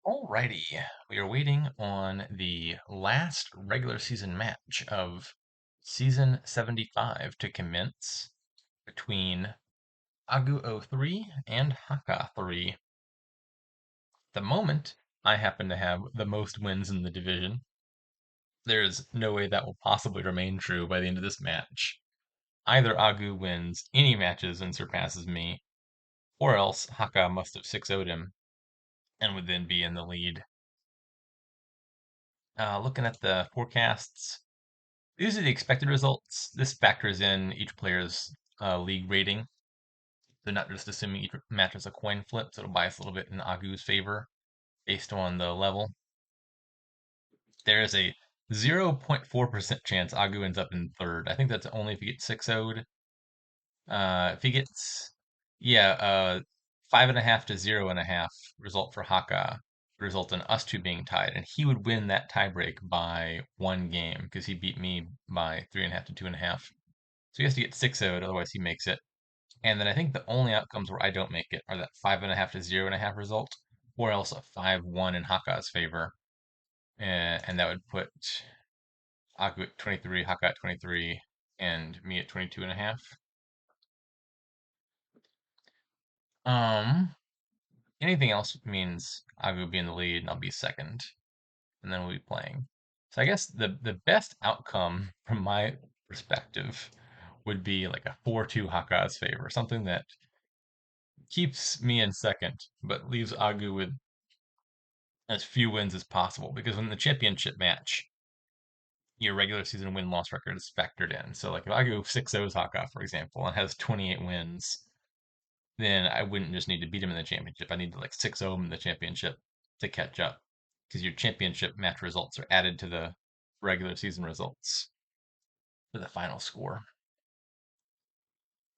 Alrighty, we are waiting on the last regular season match of season 75 to commence between agoo03 and hakha3. At the moment, I happen to have the most wins in the division. There is no way that will possibly remain true by the end of this match. Either Agoo wins any matches and surpasses me, or else Hakha must have 6-0'd him and would then be in the lead. Looking at the forecasts, these are the expected results. This factors in each player's league rating. So not just assuming each match is a coin flip, so it'll bias a little bit in Agu's favor based on the level. There is a 0.4% chance Agu ends up in third. I think that's only if he gets 6-0'd. If he gets, yeah, 5.5 to 0.5 result for Haka result in us two being tied, and he would win that tiebreak by one game because he beat me by 3.5 to 2.5. So he has to get 6-0'd, otherwise he makes it. And then I think the only outcomes where I don't make it are that 5.5 to 0.5 result, or else a 5-1 in Haka's favor. And that would put Aku at 23, Haka at 23, and me at 22.5. Um, Anything else means Agu will be in the lead and I'll be second, and then we'll be playing. So I guess the best outcome from my perspective would be like a 4-2 Haka's favor, something that keeps me in second, but leaves Agu with as few wins as possible. Because in the championship match, your regular season win loss record is factored in. So like if Agu 6-0's Haka, for example, and has 28 wins, then I wouldn't just need to beat him in the championship. I need to like 6-0 him in the championship to catch up. Because your championship match results are added to the regular season results for the final score.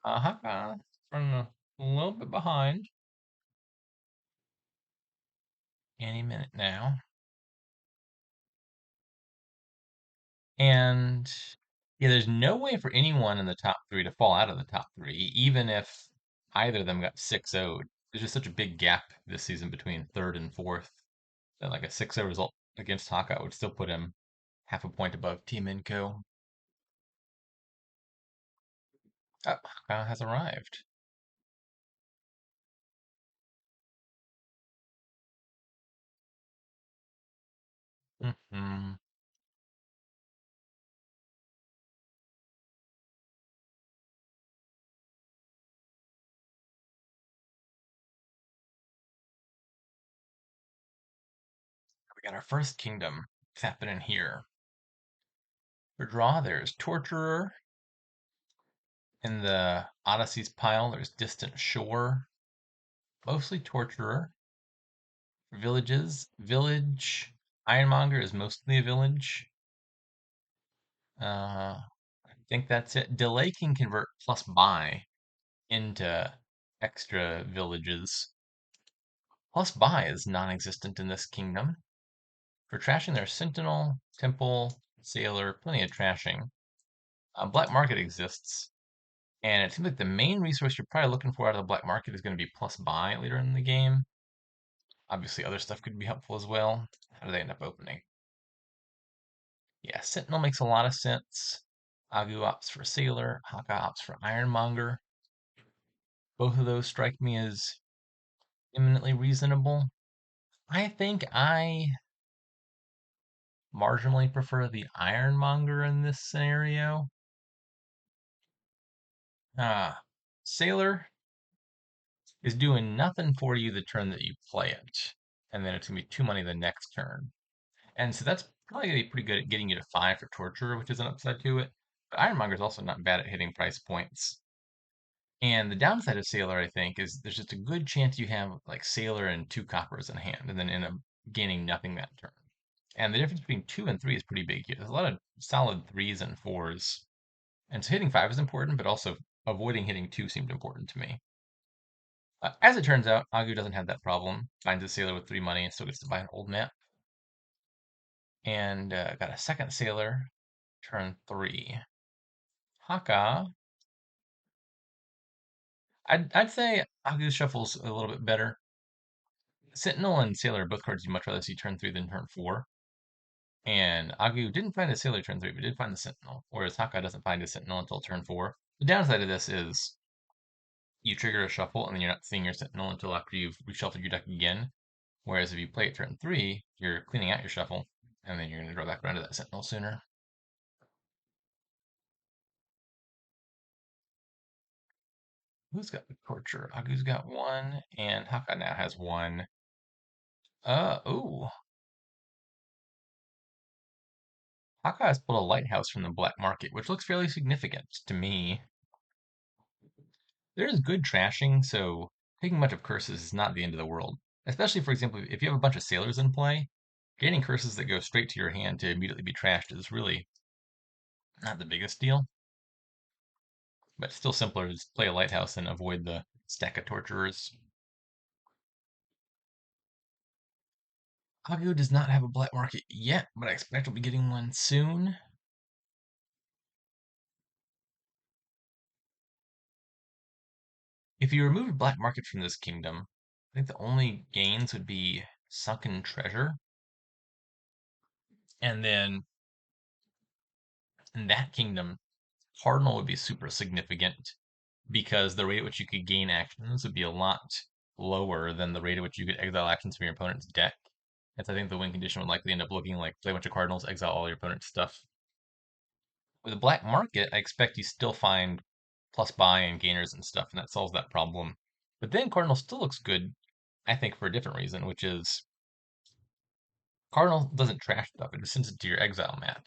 Haka running a little bit behind. Any minute now. And yeah, there's no way for anyone in the top three to fall out of the top three, even if either of them got 6-0'd. There's just such a big gap this season between third and fourth that like a 6-0 result against Haka would still put him half a point above Team Inco. Haka has arrived. Hmm. We got our first kingdom. What's happening here? For draw, there's Torturer. In the Odysseys pile, there's Distant Shore. Mostly Torturer. Villages. Village. Ironmonger is mostly a village. I think that's it. Delay can convert plus buy into extra villages. Plus buy is non-existent in this kingdom. For trashing, there's Sentinel, Temple, Sailor, plenty of trashing. Black Market exists, and it seems like the main resource you're probably looking for out of the Black Market is going to be plus buy later in the game. Obviously, other stuff could be helpful as well. How do they end up opening? Yeah, Sentinel makes a lot of sense. Agu opts for Sailor, Haka opts for Ironmonger. Both of those strike me as eminently reasonable. I think I marginally prefer the Ironmonger in this scenario. Sailor is doing nothing for you the turn that you play it, and then it's gonna be 2 money the next turn. And so that's probably gonna be pretty good at getting you to 5 for Torture, which is an upside to it. But Ironmonger is also not bad at hitting price points. And the downside of Sailor, I think, is there's just a good chance you have like Sailor and 2 coppers in hand, and then end up gaining nothing that turn. And the difference between 2 and 3 is pretty big here. There's a lot of solid threes and fours. And so hitting 5 is important, but also avoiding hitting 2 seemed important to me. As it turns out, Agu doesn't have that problem. Finds a sailor with 3 money and still gets to buy an old map. And got a second sailor, turn 3. Haka, I'd say Agu shuffles a little bit better. Sentinel and Sailor are both cards you'd much rather see turn 3 than turn 4. And Agu didn't find a Sailor turn 3, but did find the Sentinel, whereas Hakha doesn't find a Sentinel until turn 4. The downside of this is you trigger a shuffle, and then you're not seeing your Sentinel until after you've reshuffled your deck again. Whereas if you play it turn 3, you're cleaning out your shuffle, and then you're going to draw back around to that Sentinel sooner. Who's got the Torture? Agu's got one, and Hakha now has one. Ooh. Hakha has pulled a Lighthouse from the black market, which looks fairly significant to me. There is good trashing, so taking a bunch of curses is not the end of the world. Especially, for example, if you have a bunch of sailors in play, gaining curses that go straight to your hand to immediately be trashed is really not the biggest deal. But still simpler to just play a Lighthouse and avoid the stack of Torturers. Agu does not have a black market yet, but I expect we'll be getting one soon. If you removed black market from this kingdom, I think the only gains would be sunken treasure. And then in that kingdom, Cardinal would be super significant because the rate at which you could gain actions would be a lot lower than the rate at which you could exile actions from your opponent's deck. And so I think the win condition would likely end up looking like play a bunch of Cardinals, exile all your opponent's stuff. With a black market, I expect you still find plus buy and gainers and stuff, and that solves that problem. But then Cardinal still looks good, I think, for a different reason, which is Cardinal doesn't trash stuff, it just sends it to your exile mat.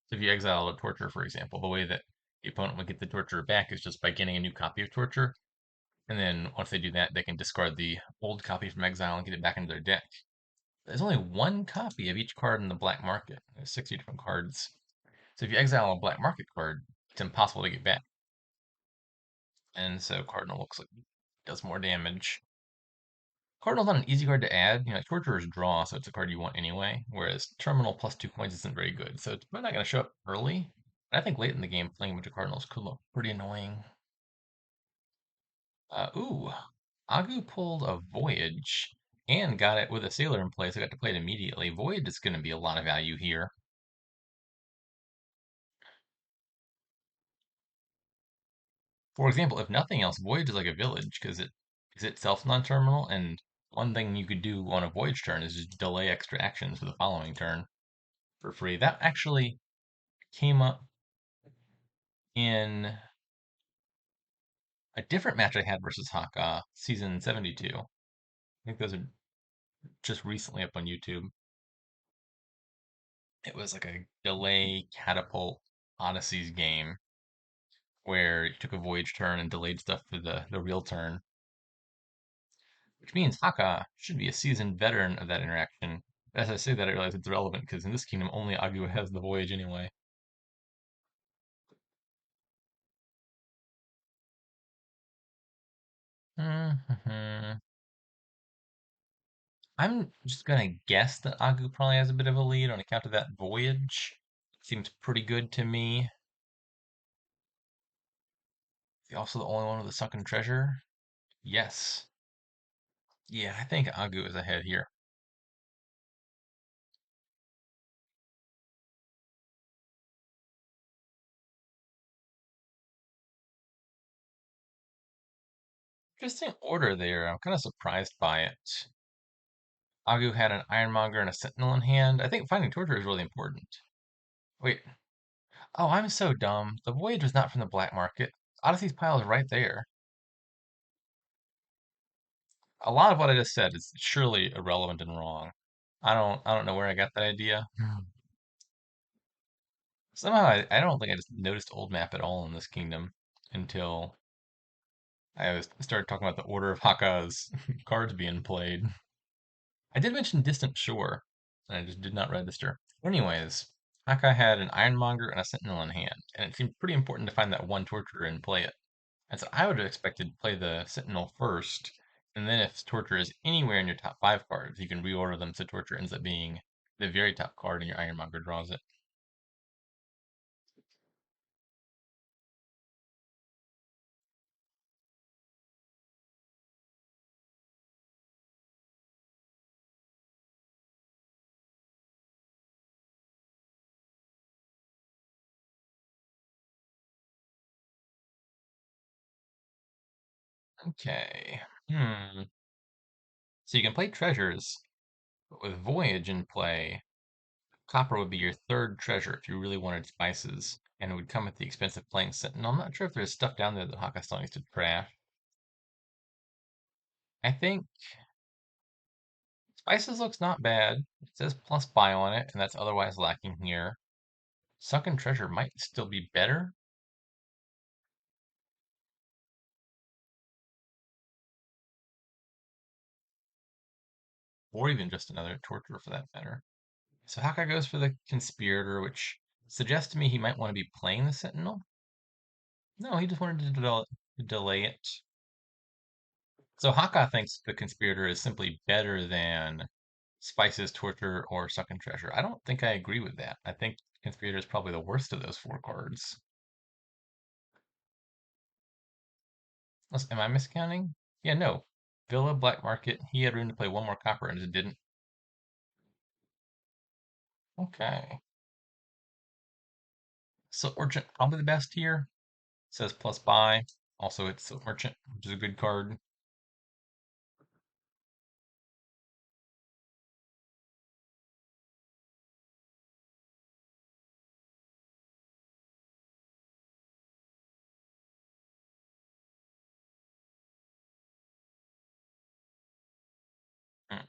So if you exile a Torture, for example, the way that the opponent would get the Torturer back is just by getting a new copy of Torture, and then once they do that, they can discard the old copy from exile and get it back into their deck. There's only one copy of each card in the black market. There's 60 different cards. So if you exile a black market card, it's impossible to get back. And so Cardinal looks like it does more damage. Cardinal's not an easy card to add. Like Torturer's draw, so it's a card you want anyway. Whereas Terminal plus 2 coins isn't very good, so it's probably not going to show up early. But I think late in the game, playing a bunch of Cardinals could look pretty annoying. Ooh, Agu pulled a Voyage and got it with a Sailor in play, so I got to play it immediately. Voyage is going to be a lot of value here. For example, if nothing else, Voyage is like a village because it is itself non-terminal, and one thing you could do on a Voyage turn is just delay extra actions for the following turn for free. That actually came up in a different match I had versus Hakha, season 72. I think those are just recently up on YouTube. It was like a delay catapult Odysseys game where you took a voyage turn and delayed stuff for the real turn, which means Hakha should be a seasoned veteran of that interaction. As I say that, I realize it's relevant because in this kingdom, only Agu has the voyage anyway. I'm just gonna guess that Agu probably has a bit of a lead on account of that voyage. Seems pretty good to me. Is he also the only one with a sunken treasure? Yes. Yeah, I think Agu is ahead here. Interesting order there. I'm kind of surprised by it. Agu had an Ironmonger and a Sentinel in hand. I think finding Torture is really important. Wait. Oh, I'm so dumb. The Voyage was not from the black market. Odyssey's pile is right there. A lot of what I just said is surely irrelevant and wrong. I don't know where I got that idea. Somehow I don't think I just noticed old map at all in this kingdom until started talking about the order of Hakka's cards being played. I did mention Distant Shore, and I just did not register. Anyways, Hakka had an Ironmonger and a Sentinel in hand, and it seemed pretty important to find that one Torturer and play it. And so I would have expected to play the Sentinel first, and then if Torture is anywhere in your top 5 cards, you can reorder them so Torture ends up being the very top card and your Ironmonger draws it. Okay. Hmm. So you can play treasures, but with Voyage in play, copper would be your third treasure if you really wanted spices, and it would come at the expense of playing Sentinel. I'm not sure if there's stuff down there that Hakka still needs to trash. I think spices looks not bad. It says plus buy on it, and that's otherwise lacking here. Sunken treasure might still be better, or even just another torture for that matter. So Hakka goes for the conspirator, which suggests to me he might want to be playing the Sentinel. No, he just wanted to delay it. So Hakka thinks the conspirator is simply better than Spice's torture or Sunken treasure. I don't think I agree with that. I think conspirator is probably the worst of those four cards. Am I miscounting? Yeah, no. Villa, Black Market, he had room to play one more copper and it didn't. Okay. Silk Merchant, probably the best here. Says plus buy. Also, it's Silk Merchant, which is a good card. Mm.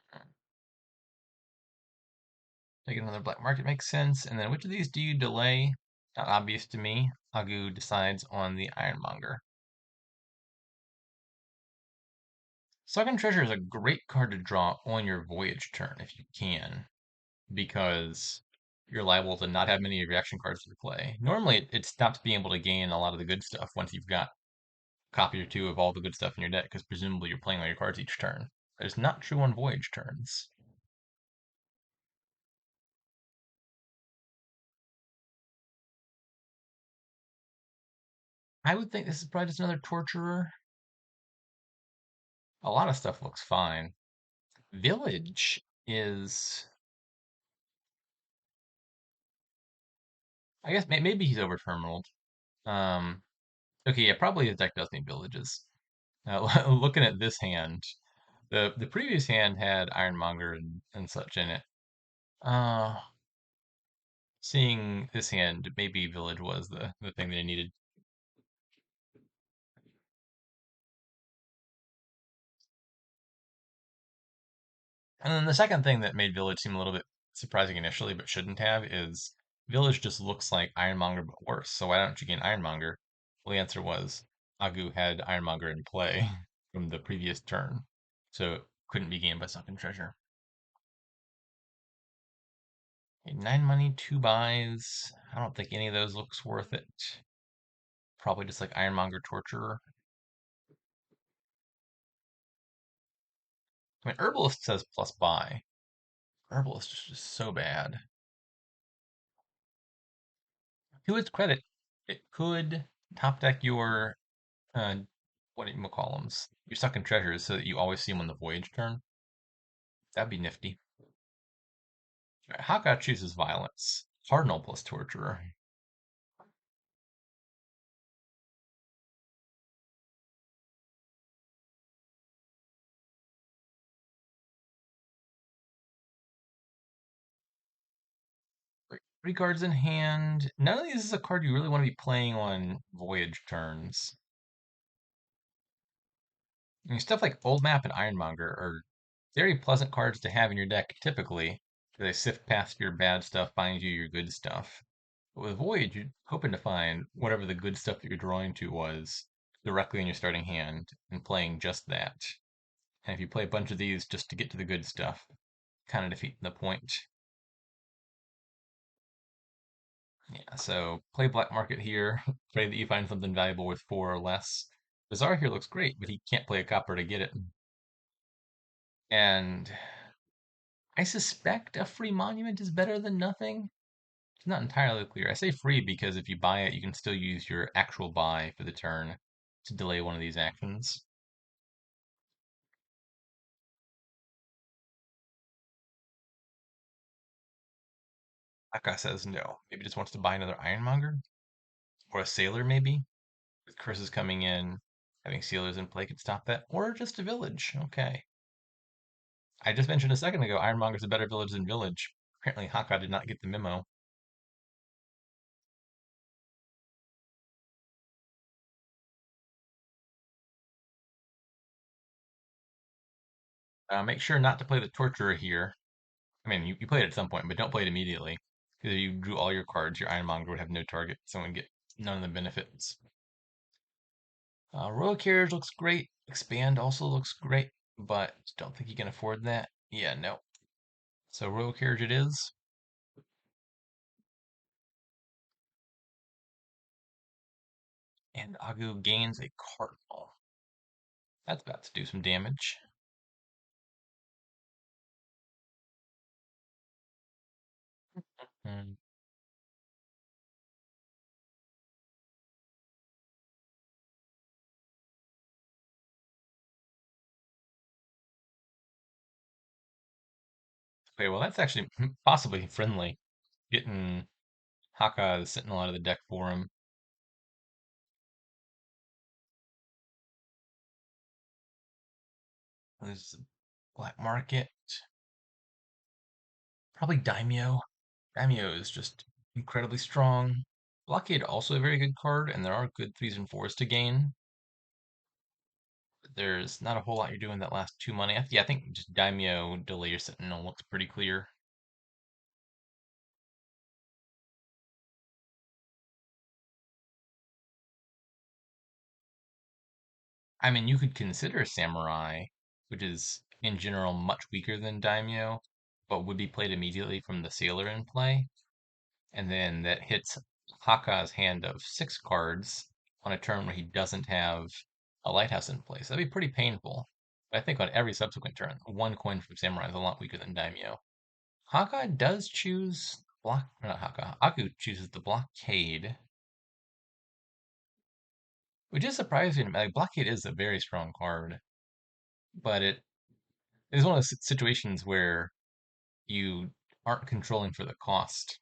Take another Black Market makes sense. And then which of these do you delay? Not obvious to me. Agoo decides on the Ironmonger. Sunken Treasure is a great card to draw on your Voyage turn if you can, because you're liable to not have many of your action cards to play. Normally, it stops being able to gain a lot of the good stuff once you've got a copy or two of all the good stuff in your deck, because presumably you're playing all your cards each turn. It's not true on Voyage turns. I would think this is probably just another Torturer. A lot of stuff looks fine. Village is, I guess maybe he's over terminaled. Um, okay, yeah, probably his deck does need villages. Looking at this hand, the previous hand had Ironmonger and such in it. Uh, Seeing this hand, maybe Village was the thing that he needed. And then the second thing that made Village seem a little bit surprising initially, but shouldn't have, is Village just looks like Ironmonger but worse. So why don't you gain Ironmonger? Well, the answer was Agu had Ironmonger in play from the previous turn, so it couldn't be gained by Sunken Treasure. Okay, 9 money, 2 buys. I don't think any of those looks worth it. Probably just like Ironmonger Torturer. I mean, Herbalist says plus buy. Herbalist is just so bad. To its credit, it could top deck your uh, what do you call them? Your Sunken Treasures so that you always see them on the Voyage turn. That'd be nifty. Right, Hakka chooses Violence. Cardinal plus Torturer. Three cards in hand. None of these is a card you really want to be playing on Voyage turns. I mean, stuff like Old Map and Ironmonger are very pleasant cards to have in your deck typically. They sift past your bad stuff, find you your good stuff. But with Voyage, you're hoping to find whatever the good stuff that you're drawing to was directly in your starting hand and playing just that. And if you play a bunch of these just to get to the good stuff, kind of defeating the point. Yeah, so play Black Market here. Pray that you find something valuable worth four or less. Bazaar here looks great, but he can't play a copper to get it. And I suspect a free monument is better than nothing. It's not entirely clear. I say free because if you buy it, you can still use your actual buy for the turn to delay one of these actions. Akka says no. Maybe just wants to buy another Ironmonger or a Sailor, maybe with curses coming in. Having sealers in play could stop that, or just a village. Okay. I just mentioned a second ago, Ironmonger's a better village than village. Apparently, Hakha did not get the memo. Make sure not to play the Torturer here. I mean, you play it at some point, but don't play it immediately. Because if you drew all your cards, your Ironmonger would have no target. Someone would get none of the benefits. Royal Carriage looks great. Expand also looks great, but don't think you can afford that. Yeah, no. So Royal Carriage it is. And Agu gains a Cardinal. That's about to do some damage. Hmm. Okay, well that's actually possibly friendly. Getting Haka the Sentinel out of the deck for him. There's Black Market. Probably Daimyo. Daimyo is just incredibly strong. Blockade also a very good card, and there are good threes and fours to gain. But there's not a whole lot you're doing that last 2 money. Yeah, I think just Daimyo, delay your Sentinel looks pretty clear. I mean, you could consider Samurai, which is in general much weaker than Daimyo, but would be played immediately from the Sailor in play. And then that hits Haka's hand of 6 cards on a turn where he doesn't have a lighthouse in place. That'd be pretty painful. But I think on every subsequent turn, 1 coin from Samurai is a lot weaker than Daimyo. Haka does choose block, or not Haka. Aku chooses the blockade, which is surprising. Like blockade is a very strong card, but it is one of those situations where you aren't controlling for the cost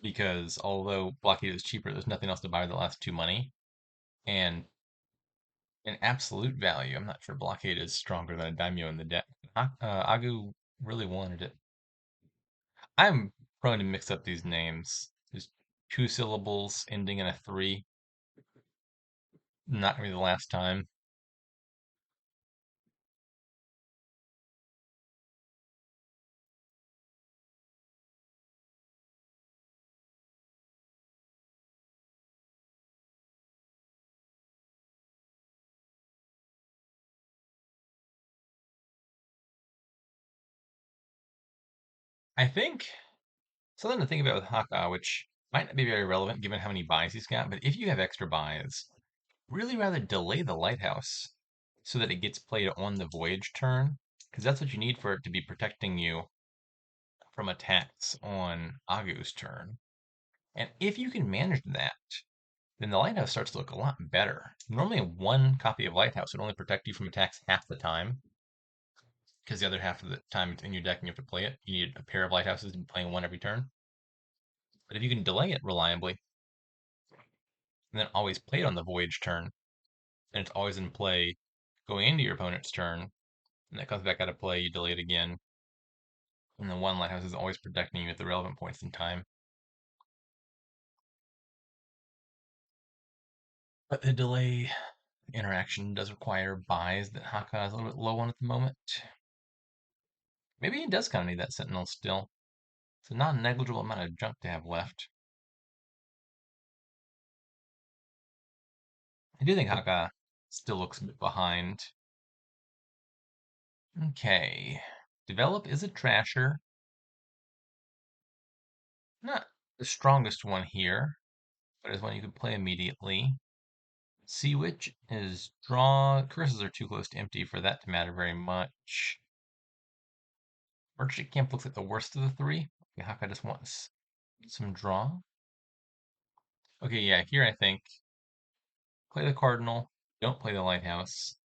because although blockade is cheaper, there's nothing else to buy the last 2 money. And in absolute value, I'm not sure blockade is stronger than a daimyo in the deck. Agu really wanted it. I'm prone to mix up these names. There's 2 syllables ending in a three. Not gonna be the last time. I think something to think about with Haka, which might not be very relevant given how many buys he's got, but if you have extra buys, really rather delay the lighthouse so that it gets played on the voyage turn, because that's what you need for it to be protecting you from attacks on Agu's turn. And if you can manage that, then the lighthouse starts to look a lot better. Normally, 1 copy of lighthouse would only protect you from attacks half the time, because the other half of the time it's in your deck and you have to play it. You need a pair of lighthouses to be playing one every turn. But if you can delay it reliably, and then always play it on the voyage turn, and it's always in play going into your opponent's turn, and it comes back out of play, you delay it again, and then one lighthouse is always protecting you at the relevant points in time. But the delay interaction does require buys that Haka is a little bit low on at the moment. Maybe he does kind of need that Sentinel still. It's a non-negligible amount of junk to have left. I do think Haka still looks a bit behind. Okay. Develop is a trasher. Not the strongest one here, but is one you can play immediately. Sea Witch is draw. Curses are too close to empty for that to matter very much. Merchant Camp looks like the worst of the three. Okay, Haka just wants some draw. Okay, yeah, here I think play the Cardinal, don't play the Lighthouse.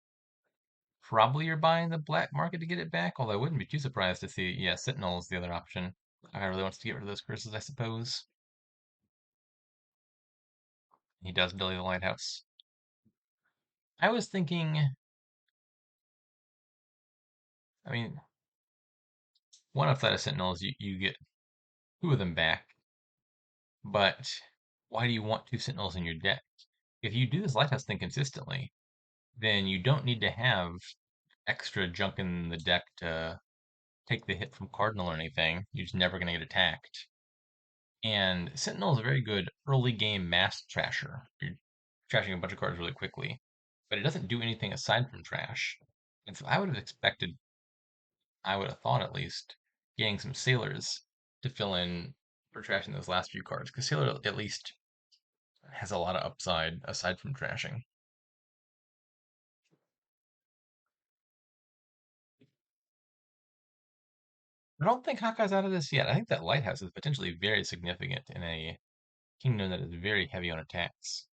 Probably you're buying the black market to get it back, although I wouldn't be too surprised to see, yeah, Sentinel is the other option. I really wants to get rid of those curses, I suppose. He does delay the lighthouse. I was thinking, I mean, one of Flight of Sentinels, you get two of them back, but why do you want two Sentinels in your deck? If you do this Lighthouse thing consistently, then you don't need to have extra junk in the deck to take the hit from Cardinal or anything. You're just never going to get attacked. And Sentinel is a very good early game mass trasher. You're trashing a bunch of cards really quickly, but it doesn't do anything aside from trash. And so I would have expected, I would have thought at least, getting some Sailors to fill in for trashing those last few cards, because Sailor at least has a lot of upside aside from trashing. I don't think Hawkeye's out of this yet. I think that Lighthouse is potentially very significant in a kingdom that is very heavy on attacks.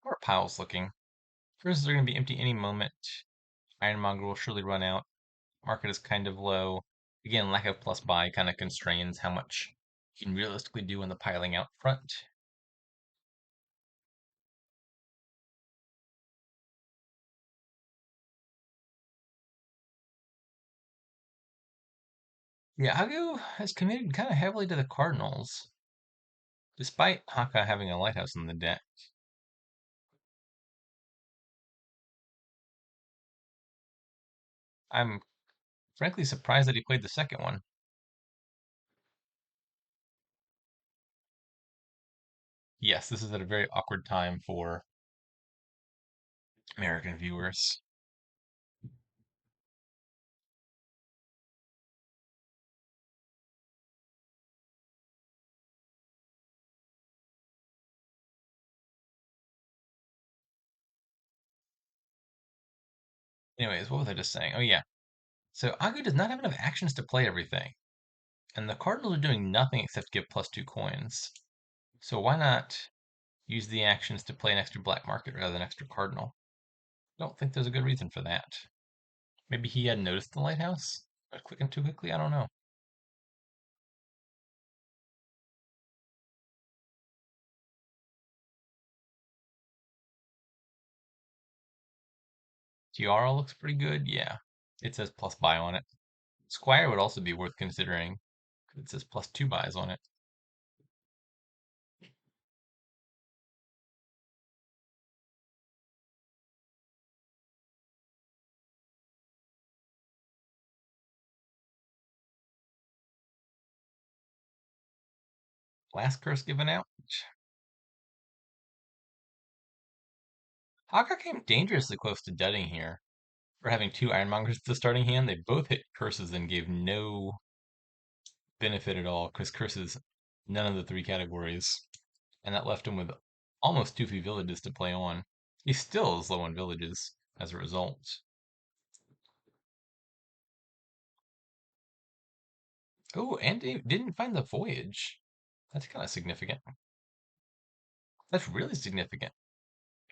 How are piles looking? Curses are going to be empty any moment. Ironmonger will surely run out. Market is kind of low. Again, lack of plus buy kind of constrains how much you can realistically do in the piling out front. Yeah, Agoo has committed kind of heavily to the Cardinals, despite Haka having a lighthouse in the deck. I'm frankly surprised that he played the second one. Yes, this is at a very awkward time for American viewers. Anyways, what was I just saying? Oh yeah. So Agoo does not have enough actions to play everything, and the Cardinals are doing nothing except give +2 coins. So why not use the actions to play an extra black market rather than extra Cardinal? I don't think there's a good reason for that. Maybe he hadn't noticed the lighthouse? Or clicking too quickly? I don't know. Tiara looks pretty good, yeah. It says plus buy on it. Squire would also be worth considering. It says +2 buys on it. Last curse given out. Haka came dangerously close to dudding here. For having two Ironmongers at the starting hand, they both hit curses and gave no benefit at all, because curses none of the three categories. And that left him with almost 2 free villages to play on. He still is low on villages as a result. Oh, and he didn't find the voyage. That's kind of significant. That's really significant,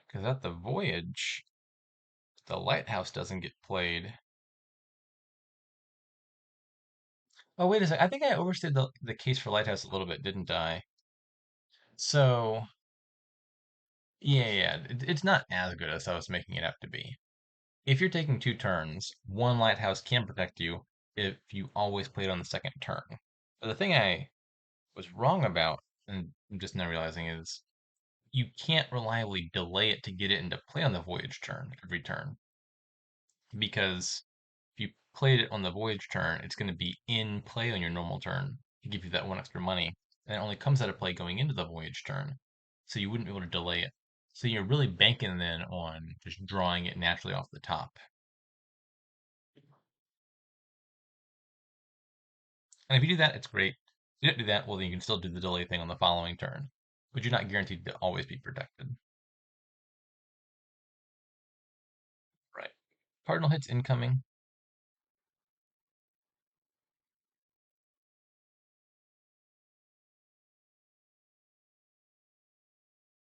because at the voyage, the lighthouse doesn't get played. Oh, wait a sec. I think I overstated the case for lighthouse a little bit, didn't I? So, yeah, it's not as good as I was making it out to be. If you're taking 2 turns, one lighthouse can protect you if you always play it on the second turn. But the thing I was wrong about, and I'm just now realizing, is you can't reliably delay it to get it into play on the voyage turn every turn. Because if you played it on the voyage turn, it's going to be in play on your normal turn to give you that one extra money. And it only comes out of play going into the voyage turn. So you wouldn't be able to delay it. So you're really banking then on just drawing it naturally off the top. And if you do that, it's great. If you don't do that, well, then you can still do the delay thing on the following turn. But you're not guaranteed to always be protected. Right. Cardinal hits incoming.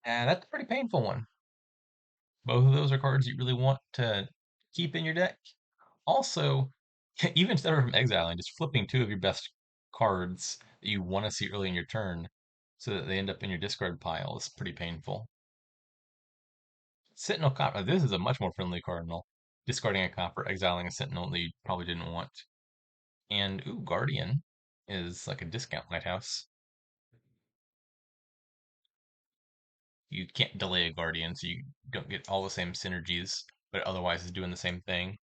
And that's a pretty painful one. Both of those are cards you really want to keep in your deck. Also, even instead of from exiling, just flipping two of your best cards that you want to see early in your turn so that they end up in your discard pile is pretty painful. Sentinel Copper. This is a much more friendly cardinal. Discarding a copper, exiling a Sentinel that you probably didn't want. And, ooh, Guardian is like a discount lighthouse. You can't delay a Guardian, so you don't get all the same synergies, but otherwise is doing the same thing.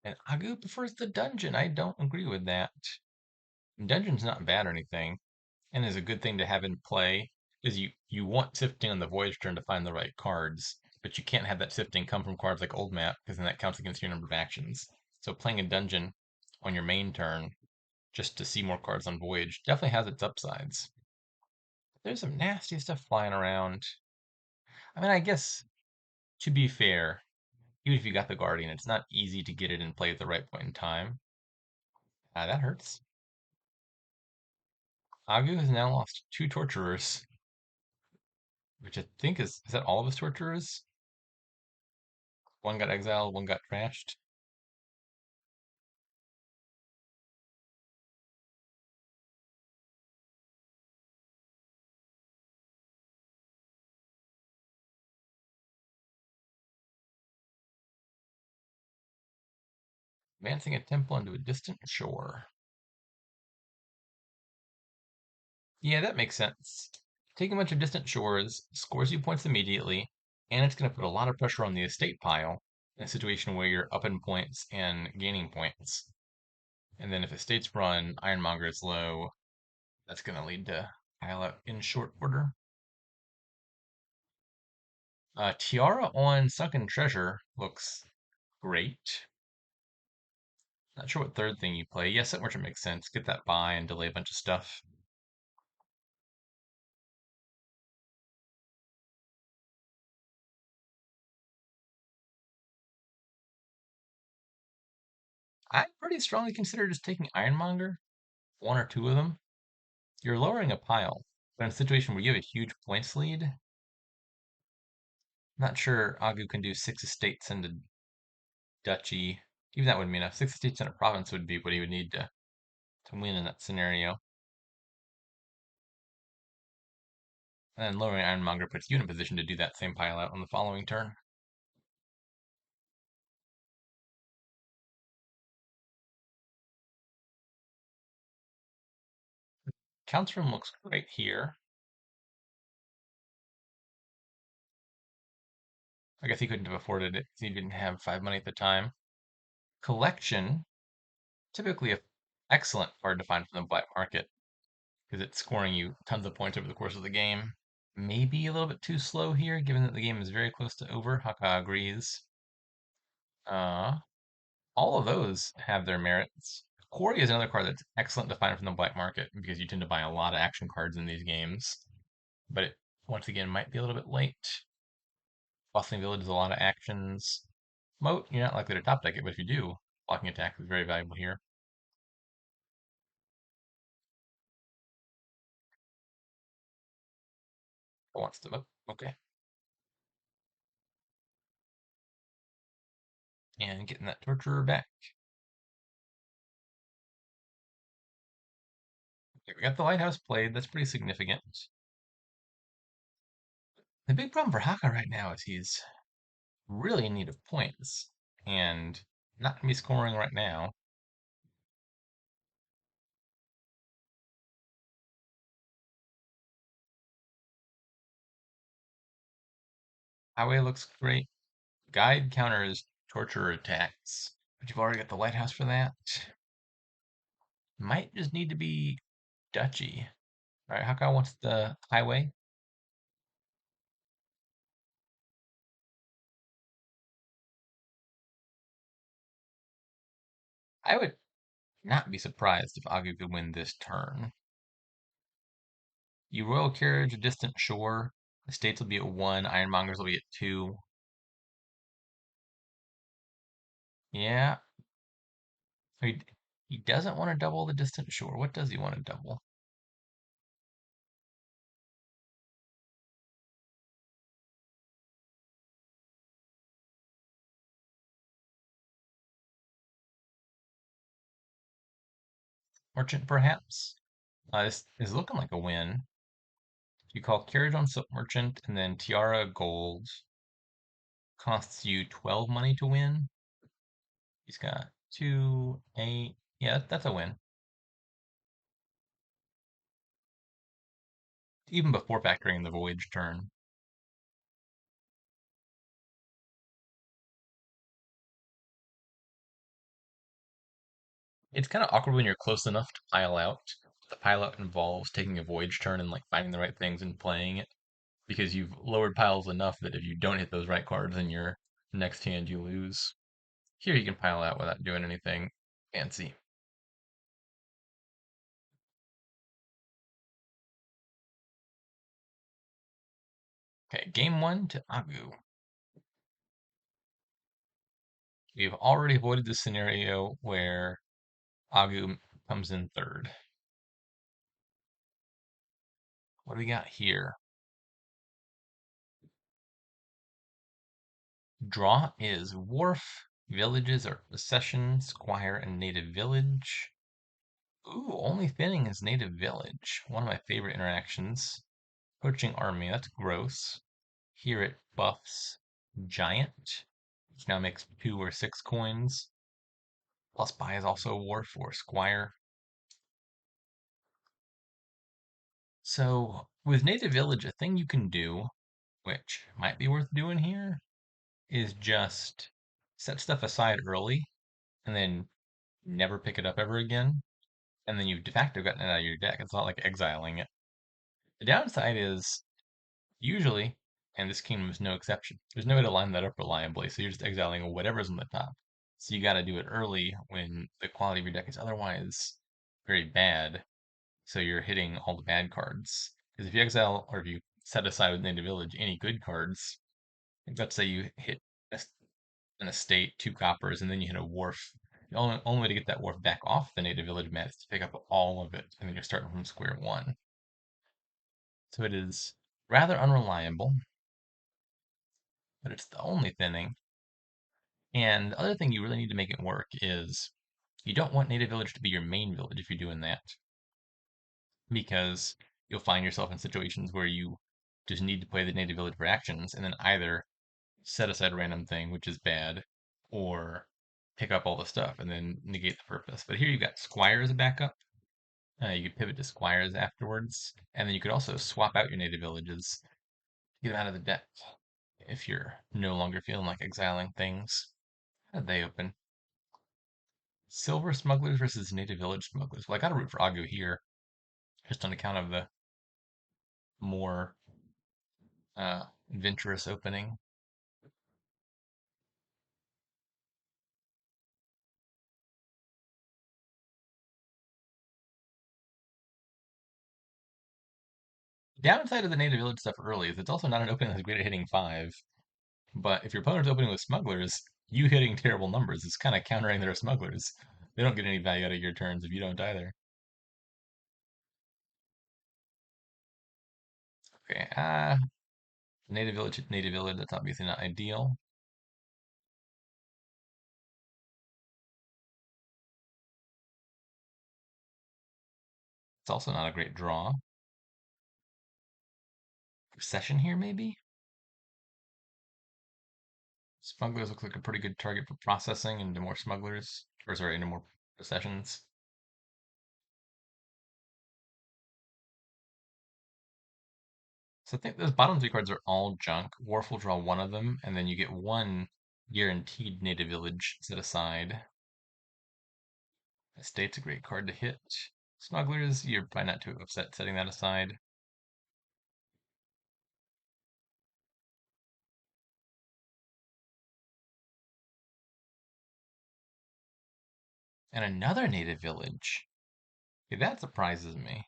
And Agu prefers the dungeon. I don't agree with that. Dungeon's not bad or anything, and is a good thing to have in play, is you want sifting on the voyage turn to find the right cards, but you can't have that sifting come from cards like old map, because then that counts against your number of actions. So playing a dungeon on your main turn just to see more cards on voyage definitely has its upsides. There's some nasty stuff flying around. I mean, I guess to be fair, even if you got the Guardian, it's not easy to get it in play at the right point in time. That hurts. Agu has now lost two Torturers, which I think is that all of his Torturers? One got exiled, one got trashed. Advancing a temple into a distant shore. Yeah, that makes sense. Taking a bunch of distant shores scores you points immediately, and it's going to put a lot of pressure on the estate pile in a situation where you're up in points and gaining points. And then if estates run, Ironmonger is low, that's going to lead to pile up in short order. Tiara on Sunken Treasure looks great. Not sure what third thing you play. Yes, that merchant makes sense. Get that buy and delay a bunch of stuff. I pretty strongly consider just taking Ironmonger, one or two of them. You're lowering a pile, but in a situation where you have a huge points lead, not sure Agu can do six estates and a duchy. Even that wouldn't be enough. Six estates and a province would be what he would need to win in that scenario. And then lowering Ironmonger puts you in a position to do that same pile out on the following turn. Counter room looks great here. I guess he couldn't have afforded it because he didn't have 5 money at the time. Collection, typically a excellent card to find from the black market because it's scoring you tons of points over the course of the game. Maybe a little bit too slow here, given that the game is very close to over. Hakha agrees. Uh, all of those have their merits. Quarry is another card that's excellent to find from the black market because you tend to buy a lot of action cards in these games. But it, once again, might be a little bit late. Bustling Village is a lot of actions. Moat, you're not likely to top deck it, but if you do, blocking attack is very valuable here. Wants to moat. Okay. And getting that Torturer back. Okay, we got the Lighthouse played. That's pretty significant. The big problem for Haka right now is he's really in need of points and not going to be scoring right now. Highway looks great. Guide counters Torturer attacks, but you've already got the Lighthouse for that. Might just need to be Duchy. All right, Haka wants the Highway. I would not be surprised if Agu could win this turn. You Royal Carriage, a Distant Shore. The states will be at 1, Ironmongers will be at 2. Yeah, he, he doesn't want to double the Distant Shore. What does he want to double? Merchant, perhaps. This is looking like a win. You call Carriage on Silk Merchant, and then Tiara Gold costs you 12 money to win. He's got 2, 8. Yeah, that's a win. Even before factoring the voyage turn. It's kind of awkward when you're close enough to pile out. The pile out involves taking a voyage turn and like finding the right things and playing it because you've lowered piles enough that if you don't hit those right cards in your next hand, you lose. Here you can pile out without doing anything fancy. Okay, game one to Agu. We've already avoided the scenario where Agu comes in third. What do we got here? Draw is Wharf. Villages are Possession, Squire, and Native Village. Ooh, only thinning is Native Village. One of my favorite interactions. Poaching Army, that's gross. Here it buffs Giant, which now makes 2 or 6 coins. Plus buy is also a Wharf or Squire. So with Native Village, a thing you can do, which might be worth doing here, is just set stuff aside early and then never pick it up ever again. And then you've de facto gotten it out of your deck. It's not like exiling it. The downside is usually, and this kingdom is no exception, there's no way to line that up reliably. So you're just exiling whatever's on the top. So you got to do it early when the quality of your deck is otherwise very bad. So you're hitting all the bad cards. Because if you exile or if you set aside with Native Village any good cards, like let's say you hit an estate, 2 coppers, and then you hit a wharf. The only way to get that wharf back off the Native Village mat is to pick up all of it, and then you're starting from square one. So it is rather unreliable, but it's the only thinning. And the other thing you really need to make it work is you don't want Native Village to be your main village if you're doing that, because you'll find yourself in situations where you just need to play the Native Village for actions, and then either set aside a random thing, which is bad, or pick up all the stuff and then negate the purpose. But here you've got Squire as a backup. You could pivot to Squires afterwards, and then you could also swap out your native villages, get them out of the deck if you're no longer feeling like exiling things. How did they open? Silver Smugglers versus Native Village Smugglers. Well, I gotta root for Agu here, just on account of the more adventurous opening. Downside of the Native Village stuff early is it's also not an opening that's great at hitting 5. But if your opponent's opening with smugglers, you hitting terrible numbers is kind of countering their smugglers. They don't get any value out of your turns if you don't either. Okay, native village, that's obviously not ideal. It's also not a great draw. Procession here, maybe? Smugglers look like a pretty good target for processing into more smugglers, or sorry, into more processions. So I think those bottom 3 cards are all junk. Wharf will draw one of them, and then you get one guaranteed native village set aside. Estate's a great card to hit. Smugglers, you're probably not too upset setting that aside. And another native village. Okay, that surprises me.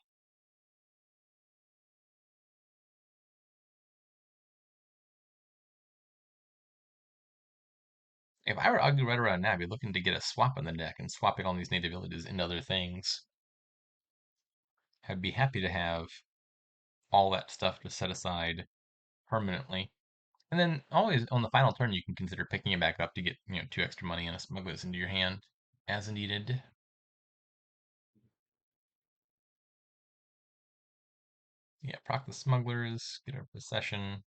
If I were Agu right around now, I'd be looking to get a swap on the deck and swapping all these native villages into other things. I'd be happy to have all that stuff to set aside permanently. And then always on the final turn, you can consider picking it back up to get 2 extra money and a smugglers into your hand as needed. Yeah, proc the smugglers, get a procession,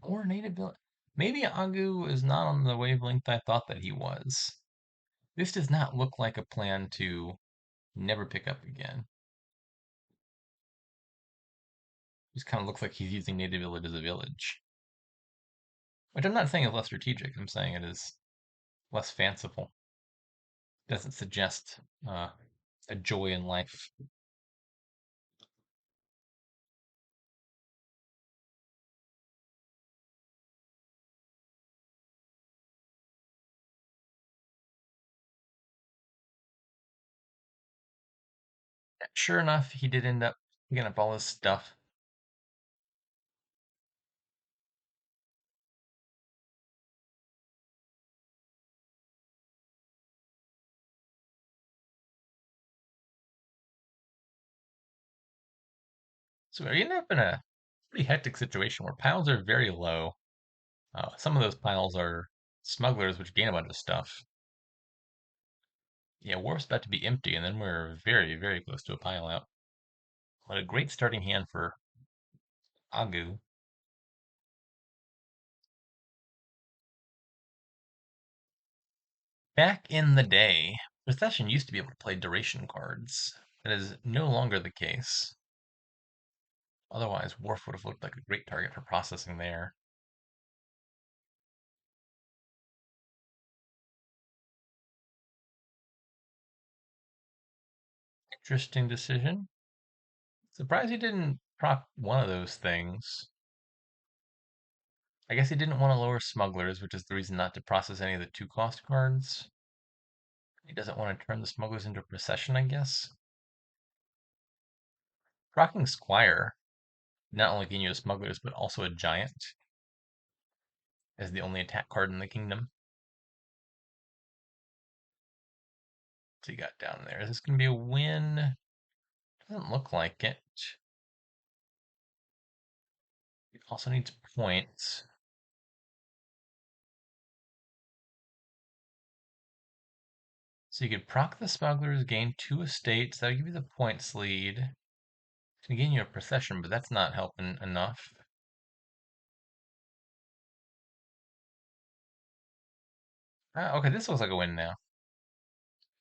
or native villain. Maybe Agu is not on the wavelength I thought that he was. This does not look like a plan to never pick up again. Just kind of looks like he's using native village as a village. Which I'm not saying is less strategic, I'm saying it is less fanciful. Doesn't suggest a joy in life. Sure enough, he did end up picking up all his stuff. So we end up in a pretty hectic situation where piles are very low. Some of those piles are smugglers, which gain a bunch of stuff. Yeah, wharf's about to be empty, and then we're very, very close to a pile out. What a great starting hand for Agu. Back in the day, Procession used to be able to play duration cards. That is no longer the case. Otherwise, Wharf would have looked like a great target for processing there. Interesting decision. Surprised he didn't proc one of those things. I guess he didn't want to lower smugglers, which is the reason not to process any of the two cost cards. He doesn't want to turn the smugglers into a procession, I guess. Procking Squire, not only can you use smugglers, but also a giant as the only attack card in the kingdom. So you got down there. Is this going to be a win? Doesn't look like it. It also needs points. So you could proc the smugglers, gain 2 estates. That'll give you the points lead. It's going to gain you a procession, but that's not helping enough. Ah, okay, this looks like a win now.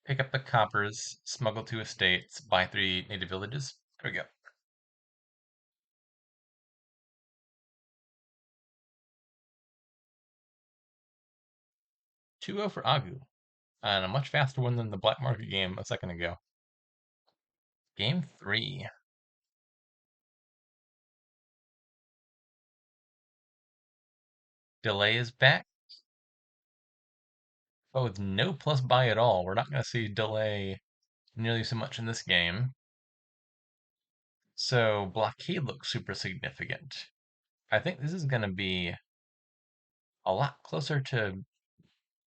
Pick up the coppers, smuggle 2 estates, buy 3 native villages. There we go. 2-0 for Agu, and a much faster one than the black market game a second ago. Game 3. Delay is back, but with no plus buy at all. We're not going to see delay nearly so much in this game. So blockade looks super significant. I think this is going to be a lot closer to,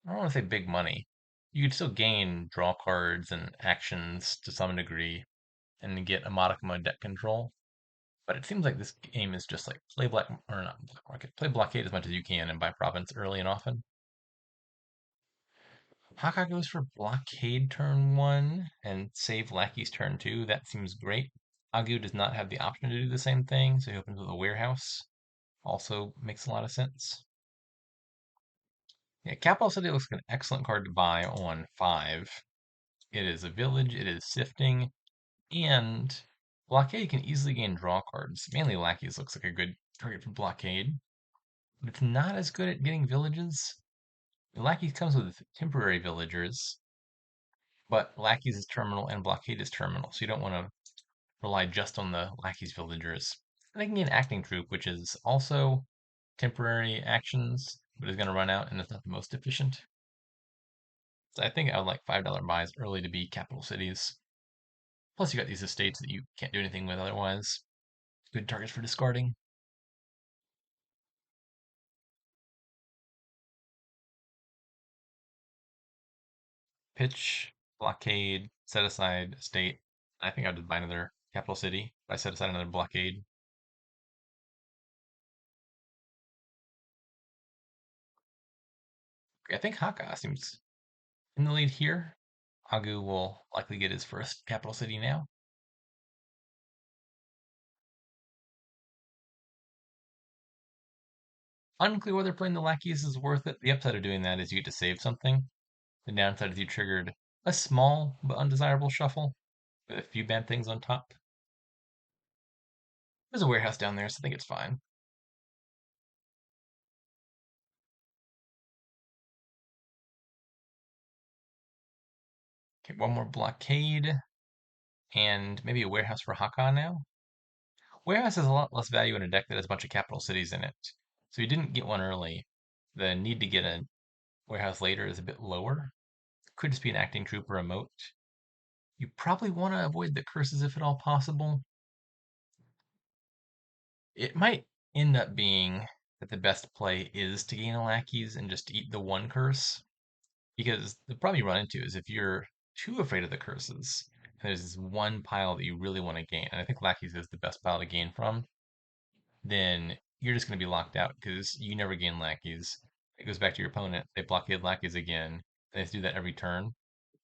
I don't want to say big money. You could still gain draw cards and actions to some degree and get a modicum of debt control. But it seems like this game is just like play black or not black market, play blockade as much as you can and buy province early and often. Hakha goes for blockade turn 1 and save Lackey's turn 2. That seems great. Agu does not have the option to do the same thing, so he opens with a warehouse. Also makes a lot of sense. Yeah, Capital City looks like an excellent card to buy on 5. It is a village, it is sifting, and Blockade can easily gain draw cards. Mainly Lackeys looks like a good target for Blockade, but it's not as good at getting villages. Lackeys comes with temporary villagers, but Lackeys is terminal and Blockade is terminal, so you don't want to rely just on the Lackeys villagers. And they can get an acting troop, which is also temporary actions, but is going to run out and it's not the most efficient. So I think I would like $5 buys early to be capital cities. Plus, you got these estates that you can't do anything with otherwise. Good targets for discarding. Pitch, blockade, set aside estate. I think I'd just buy another capital city. I set aside another blockade. Okay, I think Hakha seems in the lead here. Agu will likely get his first capital city now. Unclear whether playing the lackeys is worth it. The upside of doing that is you get to save something. The downside is you triggered a small but undesirable shuffle with a few bad things on top. There's a warehouse down there, so I think it's fine. Okay, one more blockade, and maybe a warehouse for Hakha now. Warehouse has a lot less value in a deck that has a bunch of capital cities in it. So you didn't get one early. The need to get a warehouse later is a bit lower. Could just be an acting troop or a moat. You probably want to avoid the curses if at all possible. It might end up being that the best play is to gain a lackeys and just eat the one curse. Because the problem you run into is if you're too afraid of the curses, and there's this one pile that you really want to gain, and I think lackeys is the best pile to gain from, then you're just going to be locked out because you never gain lackeys. It goes back to your opponent. They blockade lackeys again. And they do that every turn,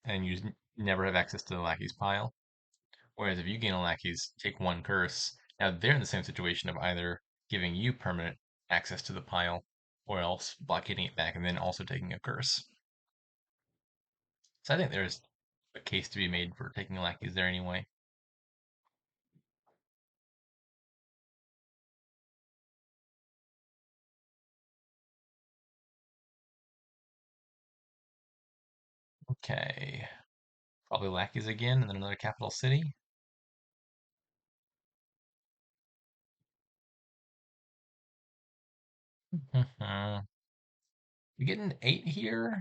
and you never have access to the lackeys pile. Whereas if you gain a lackeys, take one curse, now they're in the same situation of either giving you permanent access to the pile or else blockading it back and then also taking a curse. So I think there's a case to be made for taking lackeys there anyway. Okay. Probably lackeys again and then another capital city. We get an 8 here.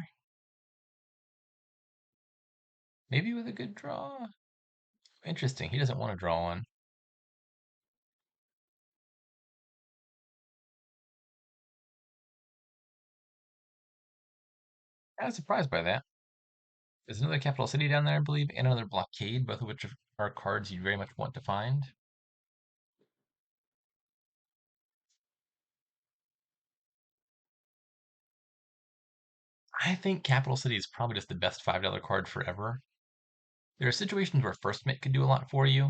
Maybe with a good draw. Interesting. He doesn't want to draw one. I was surprised by that. There's another capital city down there, I believe, and another blockade, both of which are cards you very much want to find. I think Capital City is probably just the best $5 card forever. There are situations where First Mate could do a lot for you.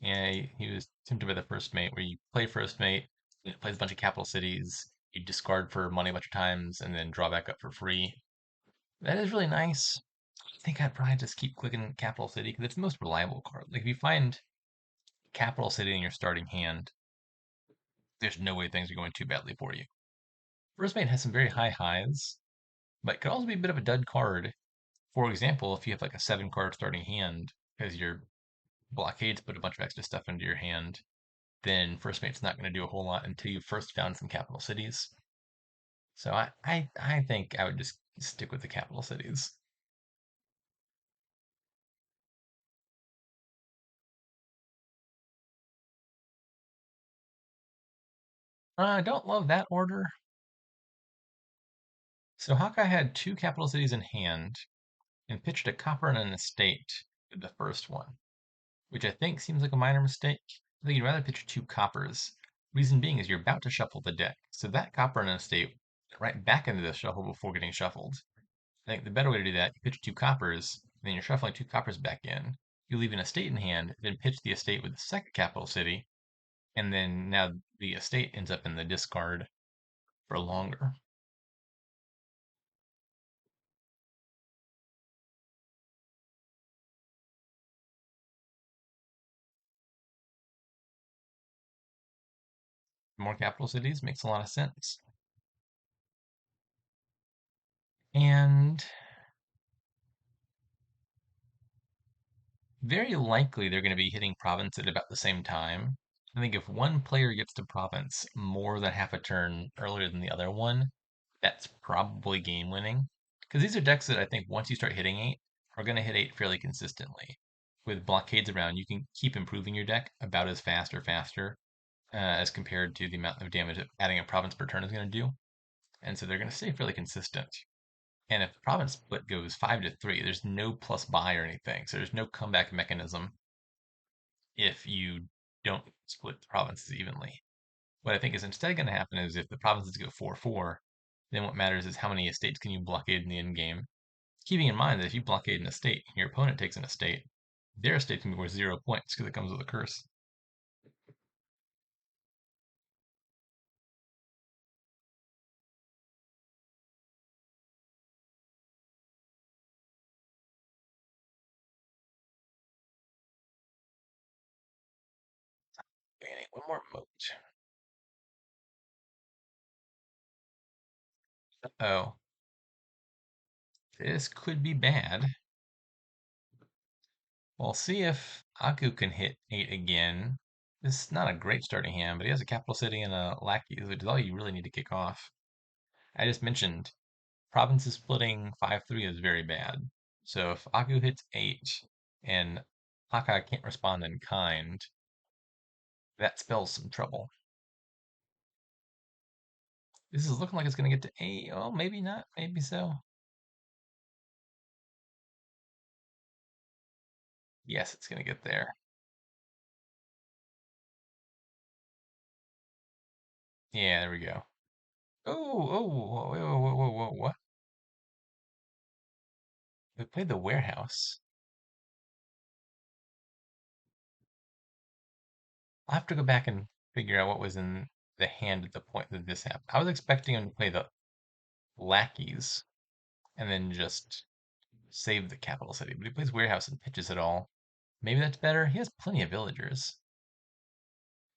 And he was tempted by the First Mate, where you play First Mate, and it plays a bunch of capital cities, you discard for money a bunch of times, and then draw back up for free. That is really nice. I think I'd probably just keep clicking Capital City because it's the most reliable card. Like if you find Capital City in your starting hand, there's no way things are going too badly for you. First Mate has some very high highs, but could also be a bit of a dud card. For example, if you have like a 7 card starting hand, because your blockades put a bunch of extra stuff into your hand, then First Mate's not going to do a whole lot until you've first found some capital cities. So I think I would just stick with the capital cities. I don't love that order. So Hawkeye had 2 capital cities in hand and pitched a copper and an estate with the first one, which I think seems like a minor mistake. I think you'd rather pitch 2 coppers. Reason being is you're about to shuffle the deck, so that copper and an estate right back into the shuffle before getting shuffled. I think the better way to do that, you pitch 2 coppers, then you're shuffling 2 coppers back in. You leave an estate in hand, then pitch the estate with the second capital city, and then now the estate ends up in the discard for longer. More capital cities makes a lot of sense. And very likely they're going to be hitting province at about the same time. I think if one player gets to province more than half a turn earlier than the other one, that's probably game winning. Because these are decks that I think once you start hitting 8, are going to hit 8 fairly consistently. With blockades around, you can keep improving your deck about as fast or faster as compared to the amount of damage that adding a province per turn is going to do. And so they're going to stay fairly consistent. And if the province split goes 5-3, there's no plus buy or anything. So there's no comeback mechanism if you don't split the provinces evenly. What I think is instead going to happen is if the provinces go 4-4, then what matters is how many estates can you blockade in the end game. Keeping in mind that if you blockade an estate and your opponent takes an estate, their estate can be worth 0 points because it comes with a curse. One more moat. Oh, this could be bad. We'll see if Aku can hit 8 again. This is not a great starting hand, but he has a capital city and a lackey, which is all you really need to kick off. I just mentioned provinces splitting 5-3 is very bad. So if Aku hits 8 and Hakha can't respond in kind, that spells some trouble. This is looking like it's going to get to 8. Oh, maybe not. Maybe so. Yes, it's going to get there. Yeah, there we go. Oh, whoa, what? We played the warehouse. I'll have to go back and figure out what was in the hand at the point that this happened. I was expecting him to play the lackeys and then just save the capital city, but he plays warehouse and pitches it all. Maybe that's better. He has plenty of villagers.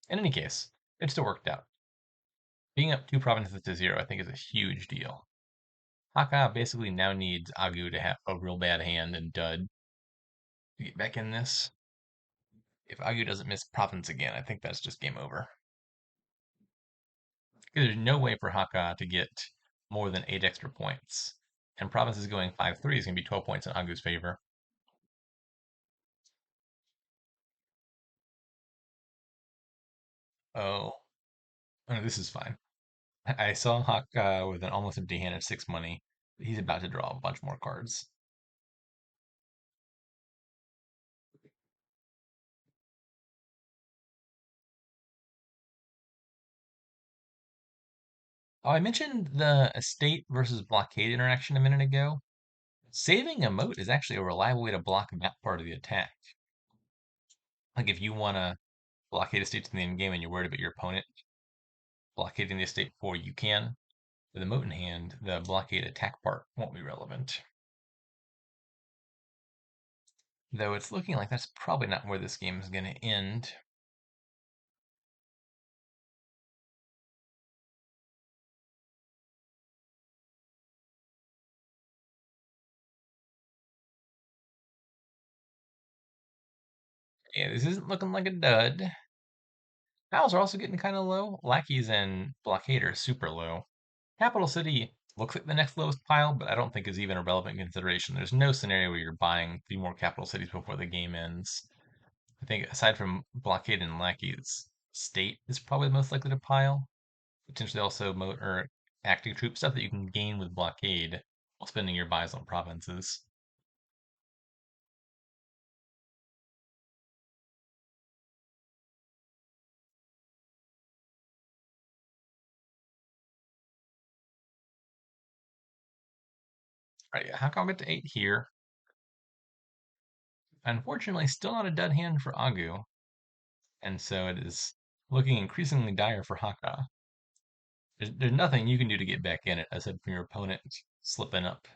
In any case, it still worked out. Being up 2 provinces to 0, I think, is a huge deal. Hakka basically now needs Agu to have a real bad hand and dud to get back in this. If Agu doesn't miss province again, I think that's just game over. There's no way for Hakka to get more than 8 extra points. And province is going 5-3 is going to be 12 points in Agu's favor. Oh, oh, this is fine. I saw Hakka with an almost empty hand of 6 money. He's about to draw a bunch more cards. Oh, I mentioned the estate versus blockade interaction a minute ago. Saving a moat is actually a reliable way to block that part of the attack. Like if you want to blockade estates in the end game and you're worried about your opponent blockading the estate before you can, with a moat in hand, the blockade attack part won't be relevant. Though it's looking like that's probably not where this game is going to end. Yeah, this isn't looking like a dud. Tiles are also getting kind of low. Lackeys and blockade are super low. Capital City looks like the next lowest pile, but I don't think is even a relevant consideration. There's no scenario where you're buying 3 more capital cities before the game ends. I think aside from blockade and lackeys, state is probably the most likely to pile. Potentially also or active troop stuff that you can gain with blockade while spending your buys on provinces. All right, how come I get to 8 here? Unfortunately, still not a dud hand for Agu, and so it is looking increasingly dire for Hakka. There's nothing you can do to get back in it aside from your opponent slipping up.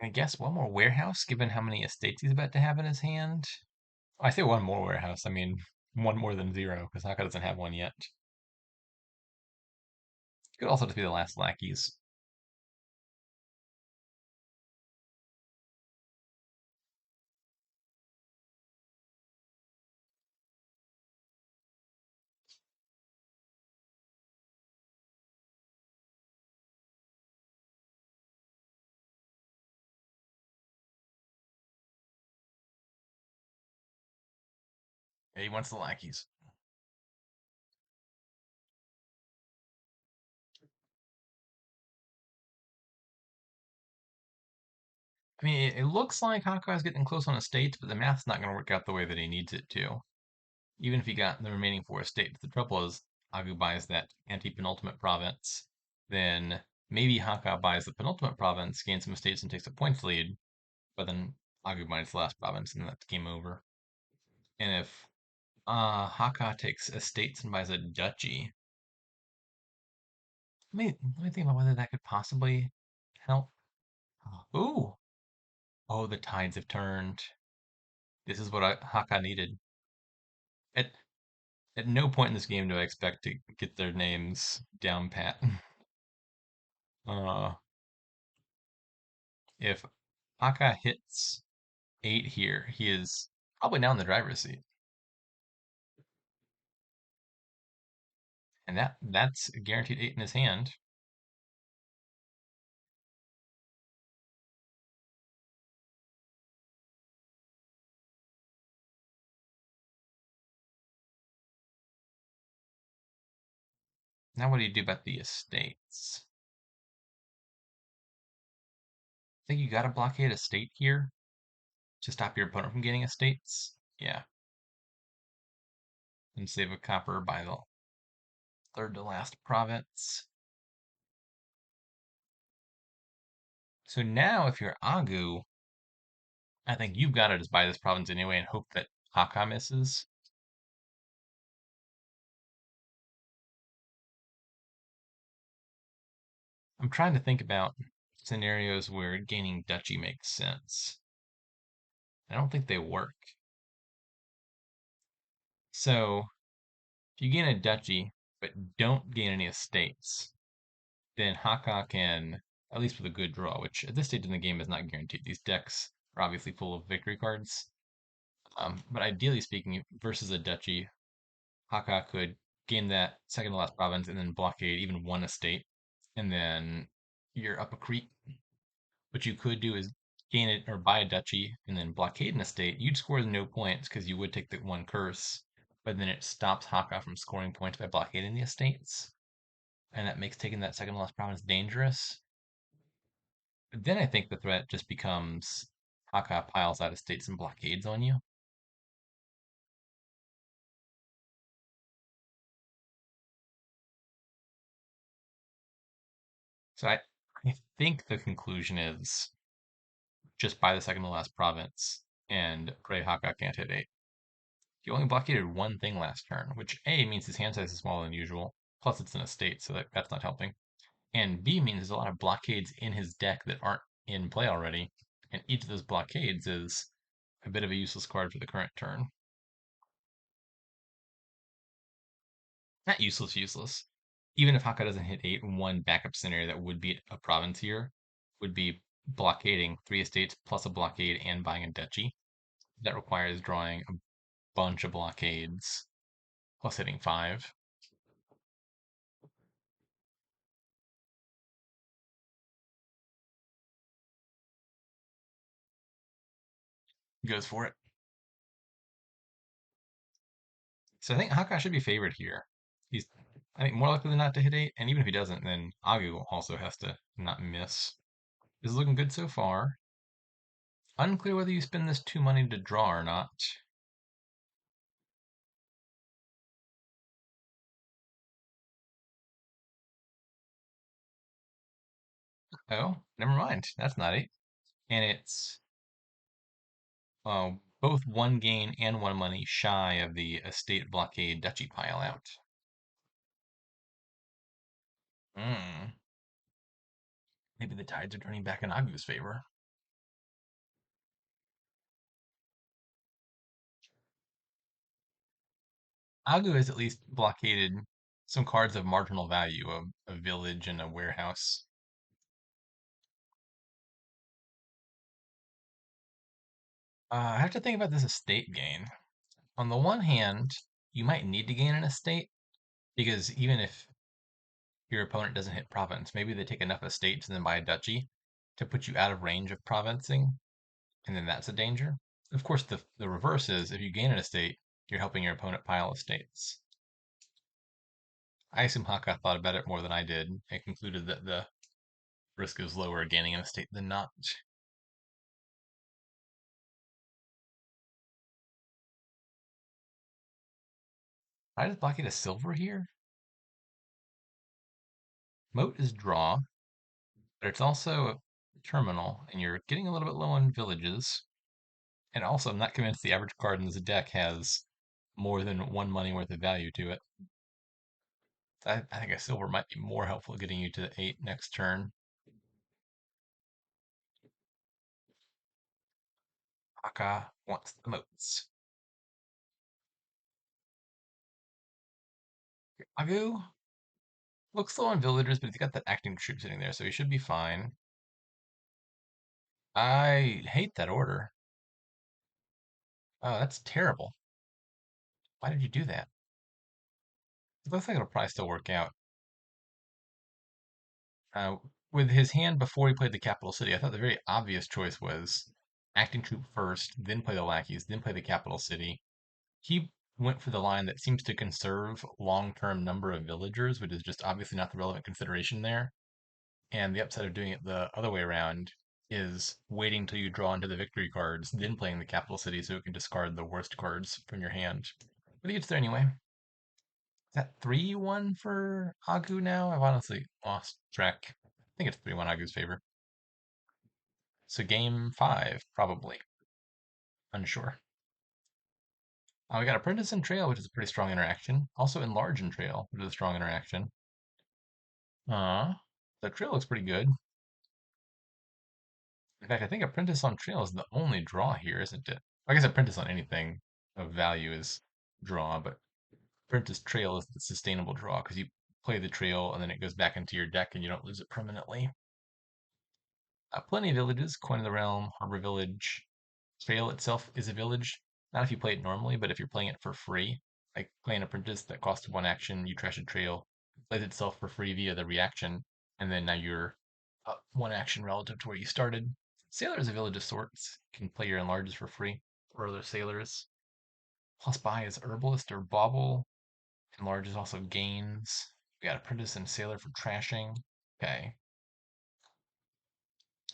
I guess one more warehouse, given how many estates he's about to have in his hand. I say one more warehouse. I mean, one more than 0, because Hakka doesn't have one yet. Could also just be the last lackeys. Yeah, he wants the lackeys. I mean, it looks like Hawkeye's getting close on estates, but the math's not going to work out the way that he needs it to. Even if he got the remaining 4 estates, the trouble is Agu buys that anti-penultimate province, then maybe Hakka buys the penultimate province, gains some estates, and takes a points lead, but then Agu buys the last province, and that's game over. And if Hakka takes estates and buys a duchy, let me think about whether that could possibly help. Ooh, oh, the tides have turned. This is what Hakka needed. At at no point in this game do I expect to get their names down pat. Uh, if Hakka hits 8 here, he is probably now in the driver's seat. And that's a guaranteed 8 in his hand. Now what do you do about the estates? I think you gotta blockade a state here to stop your opponent from getting estates. Yeah, and save a copper by the third to last province. So now if you're Agu, I think you've got to just buy this province anyway and hope that Hakka misses. I'm trying to think about scenarios where gaining duchy makes sense. I don't think they work. So if you gain a duchy but don't gain any estates, then Hakka can, at least with a good draw, which at this stage in the game is not guaranteed. These decks are obviously full of victory cards. But ideally speaking, versus a duchy, Hakka could gain that second to last province and then blockade even one estate, and then you're up a creek. What you could do is gain it or buy a duchy and then blockade an estate. You'd score no points because you would take the one curse, but then it stops Hakka from scoring points by blockading the estates, and that makes taking that second to last province dangerous. But then I think the threat just becomes Hakka piles out estates and blockades on you. So I think the conclusion is just buy the second to last province and pray Hakka can't hit 8. He only blockaded one thing last turn, which A means his hand size is smaller than usual, plus it's an estate, so that's not helping. And B means there's a lot of blockades in his deck that aren't in play already, and each of those blockades is a bit of a useless card for the current turn. Not useless, useless. Even if Hakka doesn't hit 8, one backup scenario that would be a province here would be blockading 3 estates plus a blockade and buying a duchy. That requires drawing a bunch of blockades plus hitting 5. Goes for it. So I think Hakka should be favored here. He's, I think, more likely than not to hit 8, and even if he doesn't, then Agu also has to not miss. This is looking good so far. Unclear whether you spend this 2 money to draw or not. Oh, never mind. That's not 8. And it's both 1 gain and 1 money shy of the estate blockade duchy pile out. Hmm. Maybe the tides are turning back in Agu's favor. Agu has at least blockaded some cards of marginal value, a village and a warehouse. I have to think about this estate gain. On the one hand, you might need to gain an estate because even if your opponent doesn't hit province, maybe they take enough estates and then buy a duchy to put you out of range of provincing, and then that's a danger. Of course, the reverse is if you gain an estate, you're helping your opponent pile estates. I assume Hakka thought about it more than I did and concluded that the risk is lower gaining an estate than not. I just blockade a silver here? Moat is draw, but it's also a terminal, and you're getting a little bit low on villages. And also, I'm not convinced the average card in this deck has more than one money worth of value to it. I think a silver might be more helpful getting you to the 8 next turn. Hakha wants the moats. Agoo looks low on villagers, but he's got that acting troop sitting there, so he should be fine. I hate that order. Oh, that's terrible. Why did you do that? It looks like it'll probably still work out. Uh, with his hand before he played the capital city, I thought the very obvious choice was acting troop first, then play the lackeys, then play the capital city. He went for the line that seems to conserve long-term number of villagers, which is just obviously not the relevant consideration there. And the upside of doing it the other way around is waiting till you draw into the victory cards, then playing the capital city so it can discard the worst cards from your hand. But he gets there anyway. Is that 3-1 for Agoo now? I've honestly lost track. I think it's 3-1 Agoo's favor. So game 5, probably. Unsure. We got Apprentice and Trail, which is a pretty strong interaction. Also Enlarge and Trail, which is a strong interaction. The Trail looks pretty good. In fact, I think Apprentice on Trail is the only draw here, isn't it? I guess Apprentice on anything of value is draw, but Apprentice Trail is the sustainable draw because you play the trail and then it goes back into your deck and you don't lose it permanently. Plenty of villages, Coin of the Realm, Harbor Village. Trail itself is a village. Not if you play it normally, but if you're playing it for free, like playing Apprentice that costs 1 action, you trash a trail, plays itself for free via the reaction, and then now you're 1 action relative to where you started. Sailor is a village of sorts. You can play your enlarges for free, or other sailors. Plus buy is herbalist or bauble. Enlarge is also gains. We got Apprentice and Sailor for trashing. Okay.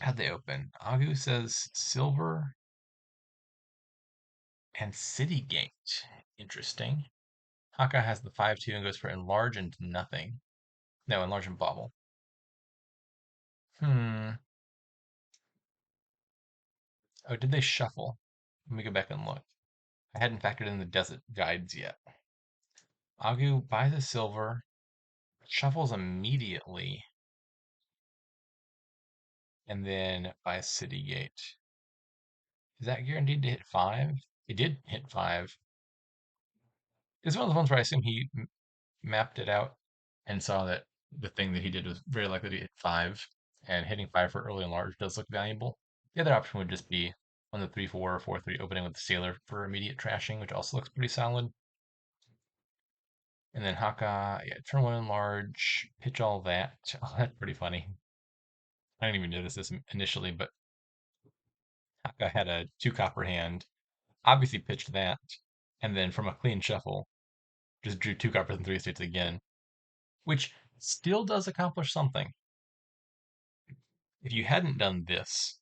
How'd they open? Agu says silver and City Gate. Interesting. Hakha has the 5-2 and goes for enlarge and nothing. No, enlarge and bauble. Hmm. Oh, did they shuffle? Let me go back and look. I hadn't factored in the desert guides yet. Agu buys a silver, shuffles immediately, and then buys City Gate. Is that guaranteed to hit 5? It did hit 5. It's one of the ones where I assume he mapped it out and saw that the thing that he did was very likely to hit 5, and hitting 5 for early and large does look valuable. The other option would just be on the 3-4 or 4-3 opening with the Sailor for immediate trashing, which also looks pretty solid. And then Hakha, yeah, turn 1 enlarge, pitch all that. Oh, that's pretty funny. I didn't even notice this initially, but Hakha had a 2 copper hand, obviously pitched that, and then from a clean shuffle, just drew 2 coppers and 3 estates again, which still does accomplish something. If you hadn't done this,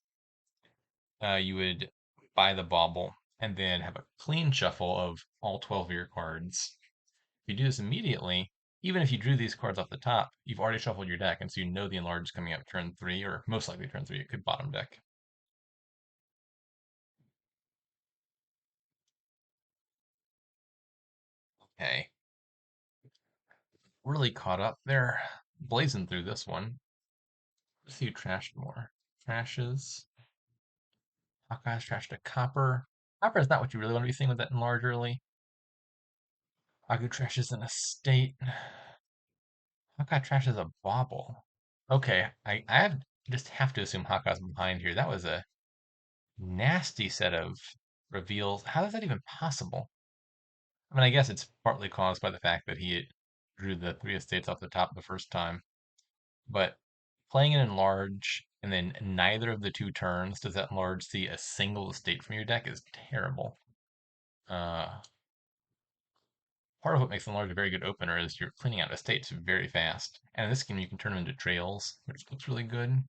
you would buy the bauble and then have a clean shuffle of all 12 of your cards. If you do this immediately, even if you drew these cards off the top, you've already shuffled your deck, and so you know the enlarge is coming up turn 3, or most likely turn 3. It could bottom deck. Okay, really caught up there, blazing through this one. Let's see who trashed more. Trashes. Hawkeye's trashed a copper. Copper is not what you really want to be seeing with that enlarge early. Agu trashes an estate. Hawkeye trashes a bauble. Okay, just have to assume Hawkeye's behind here. That was a nasty set of reveals. How is that even possible? I mean, I guess it's partly caused by the fact that he drew the 3 estates off the top the first time, but playing it in large and then neither of the 2 turns does that large see a single estate from your deck is terrible. Uh, Part of what makes enlarge a very good opener is you're cleaning out estates very fast, and in this game you can turn them into trails, which looks really good.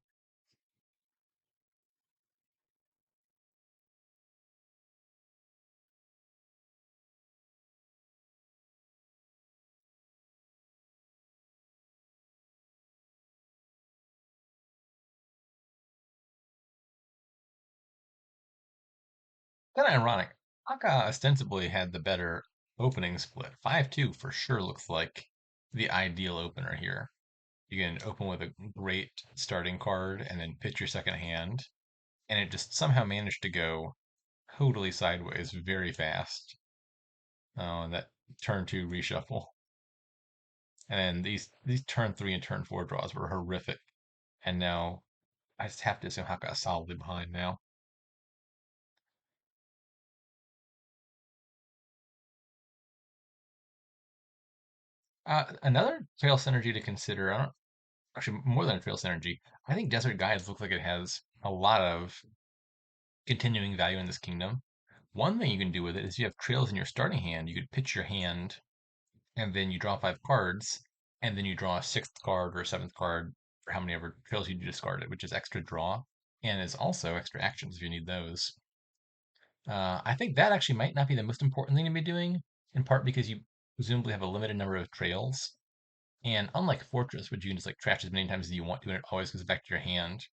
Kind of ironic. Hakha ostensibly had the better opening split. 5-2 for sure looks like the ideal opener here. You can open with a great starting card and then pitch your second hand, and it just somehow managed to go totally sideways very fast. Oh, and that turn two reshuffle. And then these turn three and turn four draws were horrific. And now I just have to assume Hakka is solidly behind now. Another trail synergy to consider, I don't actually more than a trail synergy, I think Desert Guides looks like it has a lot of continuing value in this kingdom. One thing you can do with it is you have trails in your starting hand, you could pitch your hand and then you draw five cards, and then you draw a sixth card or a seventh card for how many ever trails you discarded, which is extra draw, and is also extra actions if you need those. I think that actually might not be the most important thing to be doing, in part because you presumably have a limited number of trails. And unlike Fortress, which you can just like trash as many times as you want to, and it always goes back to your hand,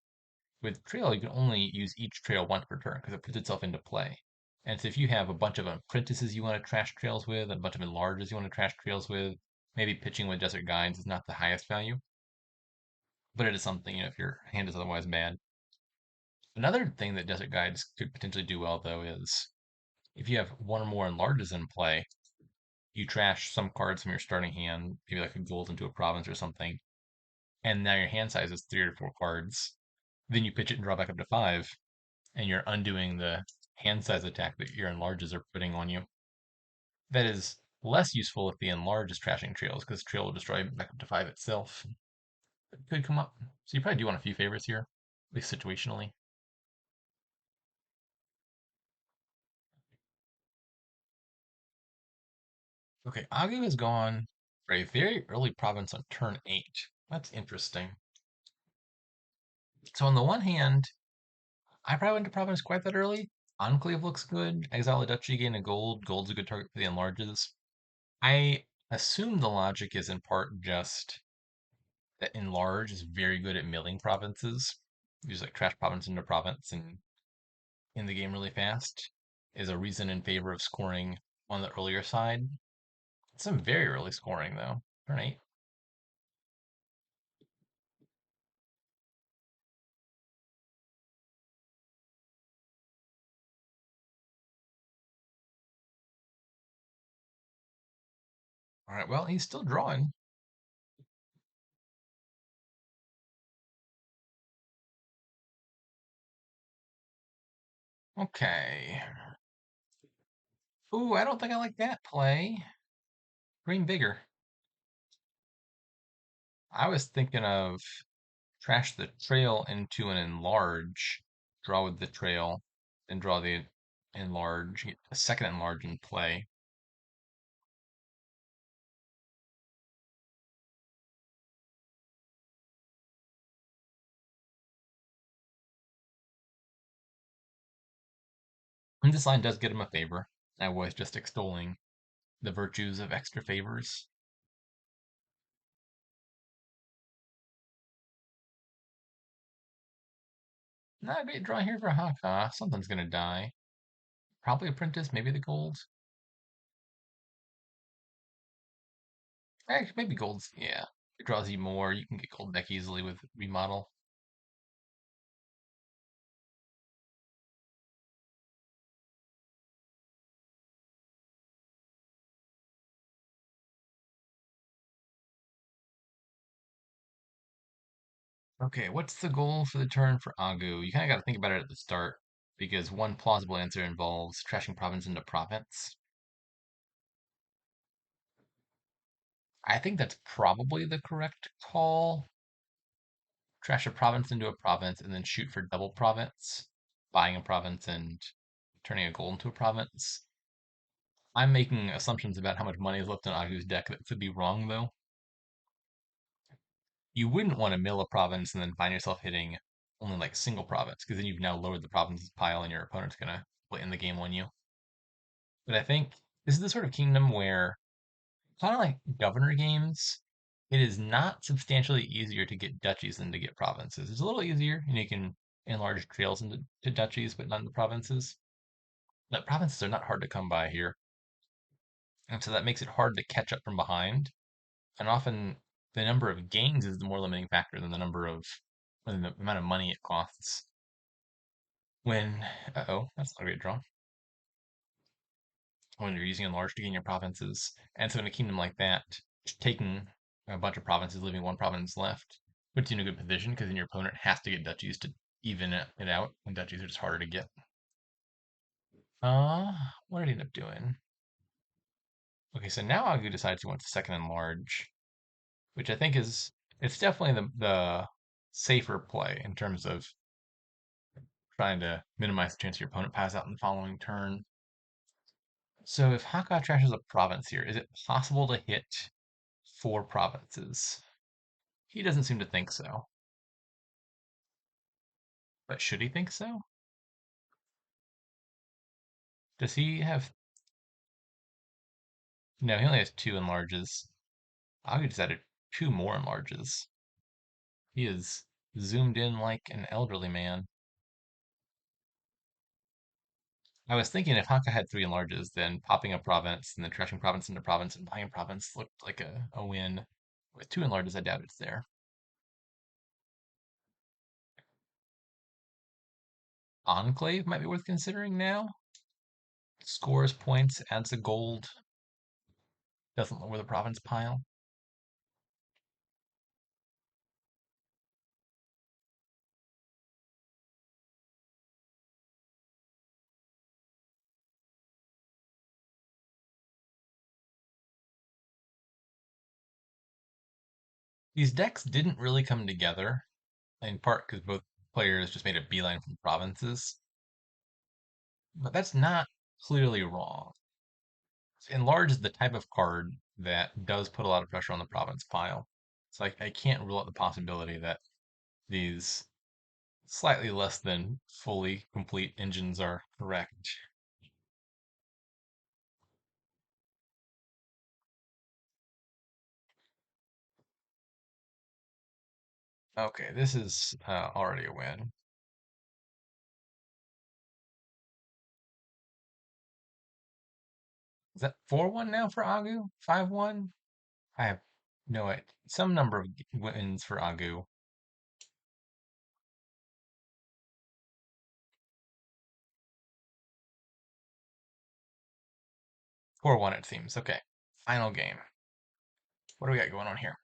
with Trail, you can only use each trail once per turn because it puts itself into play. And so if you have a bunch of apprentices you want to trash trails with, and a bunch of enlarges you want to trash trails with, maybe pitching with Desert Guides is not the highest value, but it is something, if your hand is otherwise bad. Another thing that Desert Guides could potentially do well, though, is if you have one or more enlarges in play, you trash some cards from your starting hand, maybe like a gold into a province or something, and now your hand size is three or four cards. Then you pitch it and draw back up to five, and you're undoing the hand size attack that your enlarges are putting on you. That is less useful if the enlarge is trashing trails, because trail will destroy back up to five itself. It could come up. So you probably do want a few favors here, at least situationally. Okay, Agu has gone for a very early province on turn 8. That's interesting. So on the one hand, I probably went to province quite that early. Enclave looks good. Exile a duchy, gain a gold. Gold's a good target for the enlarges. I assume the logic is in part just that enlarge is very good at milling provinces. You just like trash province into province and in the game really fast is a reason in favor of scoring on the earlier side. Some very early scoring though. Turn 8. All right, well, he's still drawing. Okay. Ooh, I don't think I like that play. Green bigger. I was thinking of trash the trail into an enlarge, draw with the trail, then draw the enlarge, get a second enlarge in play. And this line does get him a favor. I was just extolling the virtues of extra favors. Not a great draw here for Haka. Something's gonna die. Probably Apprentice, maybe the gold. Actually, maybe gold's, yeah. It draws you more. You can get gold back easily with remodel. Okay, what's the goal for the turn for Agu? You kind of got to think about it at the start because one plausible answer involves trashing province into province. I think that's probably the correct call. Trash a province into a province and then shoot for double province, buying a province and turning a gold into a province. I'm making assumptions about how much money is left in Agu's deck that could be wrong, though. You wouldn't want to mill a province and then find yourself hitting only like single province, because then you've now lowered the provinces pile and your opponent's gonna play in the game on you. But I think this is the sort of kingdom where, kind of like governor games, it is not substantially easier to get duchies than to get provinces. It's a little easier, and you can enlarge trails into duchies, but not into provinces. But provinces are not hard to come by here, and so that makes it hard to catch up from behind. And often the number of gains is the more limiting factor than the number of than the amount of money it costs. When oh, that's not a great draw. When you're using enlarge to gain your provinces, and so in a kingdom like that, taking a bunch of provinces, leaving one province left, puts you in a good position because then your opponent has to get duchies to even it out, and duchies are just harder to get. Uh, what did he end up doing? Okay, so now Agu decides he wants a second enlarge, which I think is it's definitely the safer play in terms of trying to minimize the chance your opponent passes out in the following turn. So if Hakha trashes a province here, is it possible to hit four provinces? He doesn't seem to think so. But should he think so? Does he have... No, he only has two enlarges. Agu just added two more enlarges. He is zoomed in like an elderly man. I was thinking if Hakka had three enlarges, then popping a province and then trashing province into province and buying a province looked like a win. With two enlarges, I doubt it's there. Enclave might be worth considering now. Scores points, adds a gold, doesn't lower the province pile. These decks didn't really come together, in part because both players just made a beeline from provinces, but that's not clearly wrong. Enlarge is the type of card that does put a lot of pressure on the province pile. So I can't rule out the possibility that these slightly less than fully complete engines are correct. Okay, this is already a win. Is that 4-1 now for Agu? 5-1? I have no idea. Some number of wins for Agu. 4-1 it seems. Okay. Final game. What do we got going on here?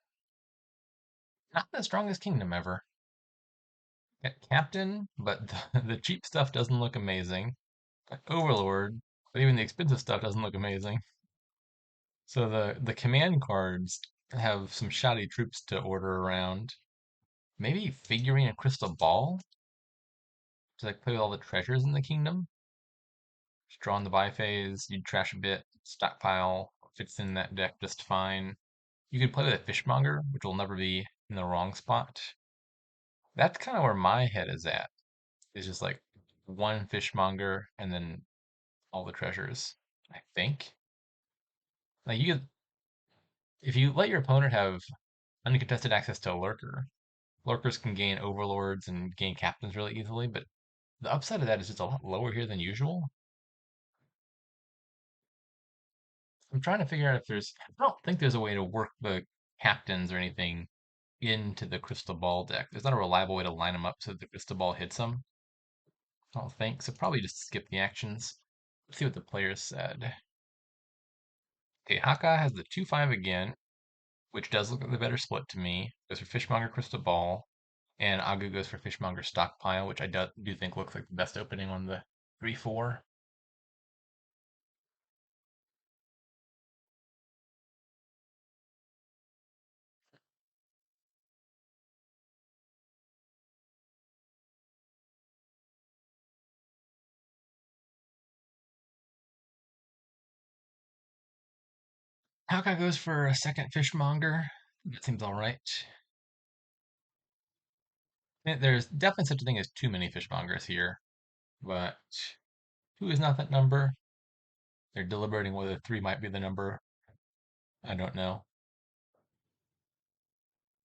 Not the strongest kingdom ever. Got Captain, but the cheap stuff doesn't look amazing. Got Overlord, but even the expensive stuff doesn't look amazing. So the command cards have some shoddy troops to order around. Maybe figuring a crystal ball to like play with all the treasures in the kingdom. Just draw in the buy phase, you'd trash a bit, stockpile fits in that deck just fine. You could play with a fishmonger, which will never be in the wrong spot. That's kind of where my head is at. It's just like one fishmonger and then all the treasures. I think. Like you could, if you let your opponent have uncontested access to a lurker, lurkers can gain overlords and gain captains really easily, but the upside of that is just a lot lower here than usual. I'm trying to figure out if I don't think there's a way to work the captains or anything into the crystal ball deck. There's not a reliable way to line them up so that the crystal ball hits them. I don't think so. Probably just skip the actions. Let's see what the players said. Okay, Haka has the 2-5 again, which does look like the better split to me. Goes for Fishmonger Crystal Ball, and Agu goes for Fishmonger Stockpile, which I do think looks like the best opening on the 3-4. Haka goes for a second Fishmonger. That seems all right. There's definitely such a thing as too many Fishmongers here, but two is not that number. They're deliberating whether three might be the number. I don't know.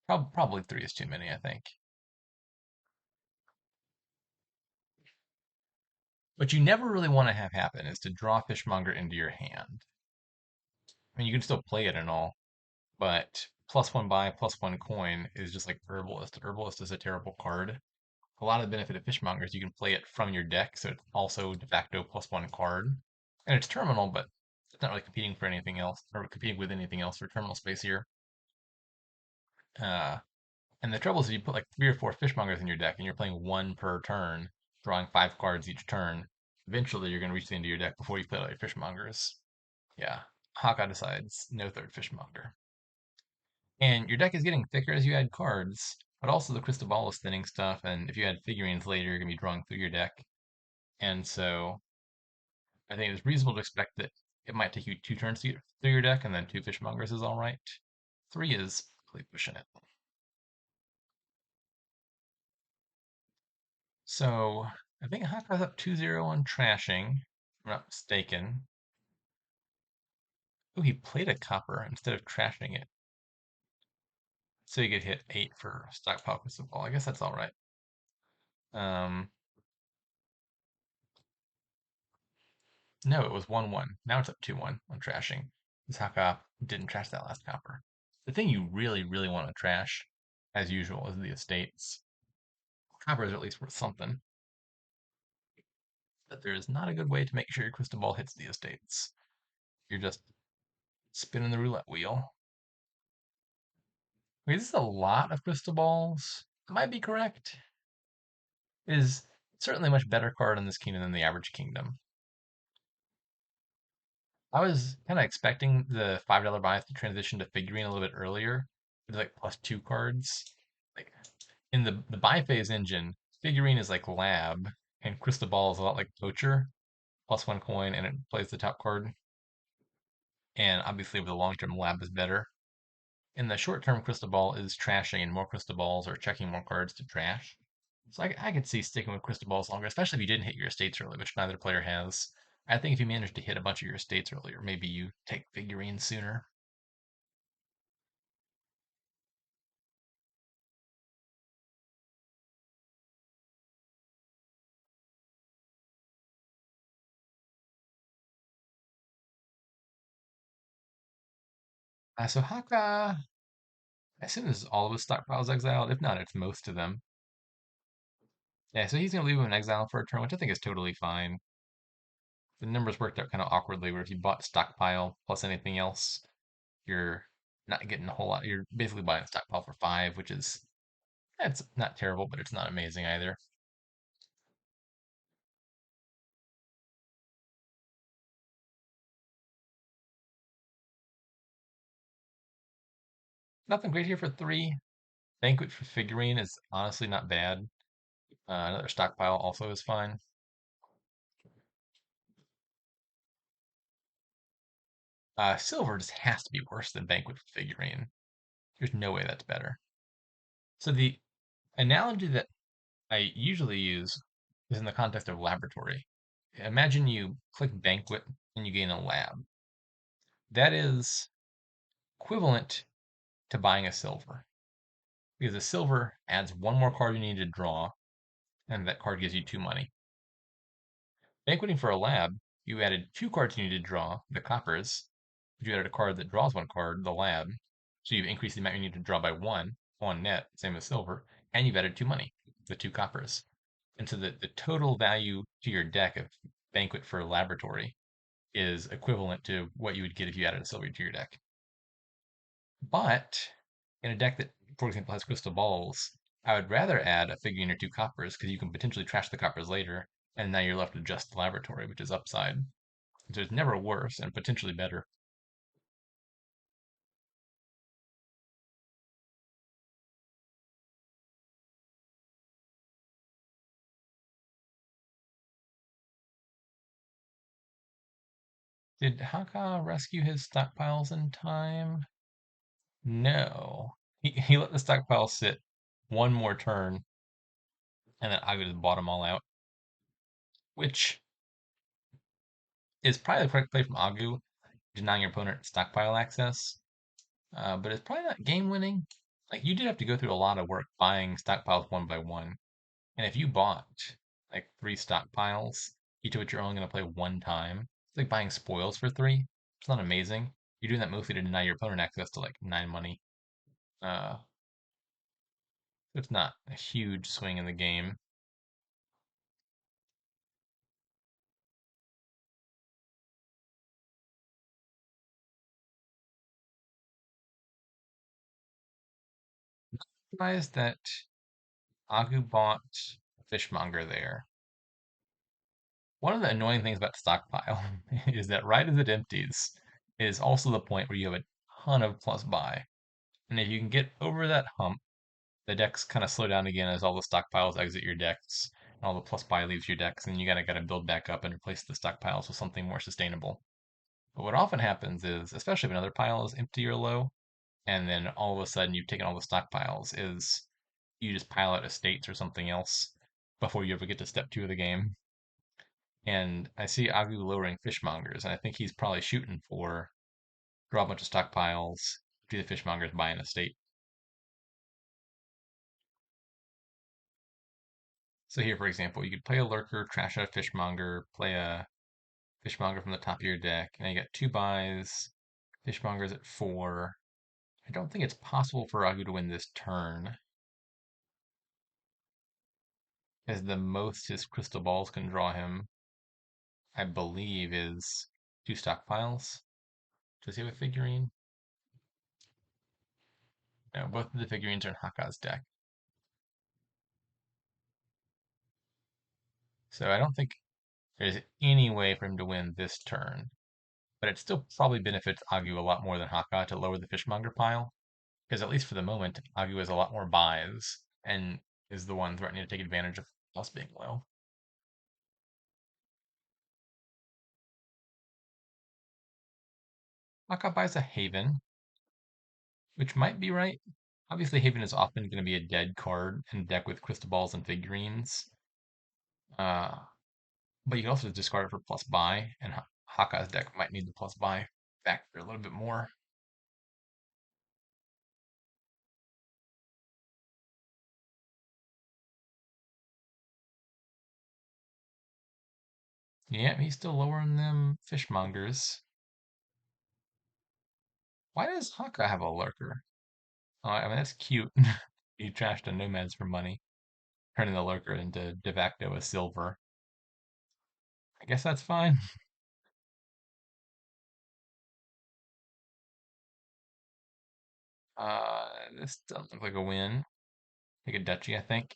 Probably three is too many, I think. What you never really want to have happen is to draw Fishmonger into your hand. I mean, you can still play it and all, but +1 buy, +1 coin is just like Herbalist. Herbalist is a terrible card. A lot of the benefit of Fishmonger is you can play it from your deck, so it's also de facto +1 card. And it's terminal, but it's not really competing for anything else, or competing with anything else for terminal space here. Uh, and the trouble is if you put like 3 or 4 Fishmongers in your deck and you're playing one per turn, drawing 5 cards each turn, eventually you're going to reach the end of your deck before you play all your Fishmongers. Yeah, Haka decides no third Fishmonger. And your deck is getting thicker as you add cards, but also the Crystal Ball is thinning stuff, and if you add figurines later, you're going to be drawing through your deck. And so I think it's reasonable to expect that it might take you 2 turns to get through your deck, and then 2 Fishmongers is all right. 3 is really pushing it. So I think Haka's up 2-0 on trashing, if I'm not mistaken. Oh, he played a copper instead of trashing it. So you could hit 8 for stockpile Crystal Ball. I guess that's all right. Um, no, it was 1-1. Now it's up 2-1 on trashing. This Haka didn't trash that last copper. The thing you really, really want to trash, as usual, is the estates. Copper is at least worth something, but there is not a good way to make sure your crystal ball hits the estates. You're just spinning the roulette wheel. Wait, this is a lot of crystal balls. Might be correct. It is certainly a much better card in this kingdom than the average kingdom. I was kind of expecting the $5 buys to transition to figurine a little bit earlier. With like +2 cards. Like in the buy phase engine, figurine is like lab, and crystal ball is a lot like poacher. +1 coin, and it plays the top card. And obviously, over the long term, lab is better. In the short term, crystal ball is trashing, and more crystal balls or checking more cards to trash. So I could see sticking with crystal balls longer, especially if you didn't hit your estates early, which neither player has. I think if you manage to hit a bunch of your estates earlier, maybe you take figurines sooner. So Haka, I assume this is all of his stockpiles exiled. If not, it's most of them. Yeah, so he's gonna leave him in exile for a turn, which I think is totally fine. The numbers worked out kind of awkwardly, where if you bought stockpile plus anything else, you're not getting a whole lot. You're basically buying a stockpile for 5, which is it's not terrible, but it's not amazing either. Nothing great here for 3. Banquet for figurine is honestly not bad. Another stockpile also is fine. Silver just has to be worse than banquet for figurine. There's no way that's better. So the analogy that I usually use is in the context of laboratory. Imagine you click banquet and you gain a lab. That is equivalent to buying a silver, because a silver adds 1 more card you need to draw, and that card gives you 2 money. Banqueting for a lab, you added 2 cards you need to draw, the coppers, but you added a card that draws 1 card, the lab, so you've increased the amount you need to draw by 1 on net, same as silver, and you've added 2 money, the 2 coppers. And so the total value to your deck of Banquet for Laboratory is equivalent to what you would get if you added a silver to your deck. But in a deck that, for example, has crystal balls, I would rather add a figurine or 2 coppers because you can potentially trash the coppers later, and now you're left with just the laboratory, which is upside. So it's never worse and potentially better. Did Haka rescue his stockpiles in time? No. He let the stockpile sit 1 more turn, and then I just bought them all out, which is probably the correct play from Agu, denying your opponent stockpile access. But it's probably not game winning. Like you did have to go through a lot of work buying stockpiles one by one. And if you bought like 3 stockpiles, each of which you're only going to play one time. It's like buying spoils for three. It's not amazing. You're doing that mostly to deny your opponent access to like nine money. Uh, it's not a huge swing in the game. Surprised that Agu bought Fishmonger there. One of the annoying things about the stockpile is that right as it empties is also the point where you have a ton of plus buy. And if you can get over that hump, the decks kind of slow down again as all the stockpiles exit your decks and all the plus buy leaves your decks, and you gotta build back up and replace the stockpiles with something more sustainable. But what often happens is, especially if another pile is empty or low, and then all of a sudden you've taken all the stockpiles, is you just pile out estates or something else before you ever get to step two of the game. And I see Agu lowering fishmongers, and I think he's probably shooting for draw a bunch of stockpiles, do the fishmongers buy an estate. So here, for example, you could play a lurker, trash out a fishmonger, play a fishmonger from the top of your deck, and you get two buys. Fishmonger's at four. I don't think it's possible for Agu to win this turn, as the most his crystal balls can draw him, I believe, is two stockpiles. Does he have a figurine? No, both of the figurines are in Hakha's deck. So I don't think there's any way for him to win this turn. But it still probably benefits Agu a lot more than Hakha to lower the fishmonger pile. Because at least for the moment, Agu has a lot more buys and is the one threatening to take advantage of us being low. Hakha buys a Haven, which might be right. Obviously, Haven is often going to be a dead card in a deck with crystal balls and figurines. Uh, but you can also discard it for plus buy, and Hakka's deck might need the plus buy factor a little bit more. Yeah, he's still lowering them fishmongers. Why does Hakka have a lurker? Oh, I mean, that's cute. He trashed a nomads for money, turning the lurker into de facto a silver. I guess that's fine. This doesn't look like a win. Take a duchy, I think.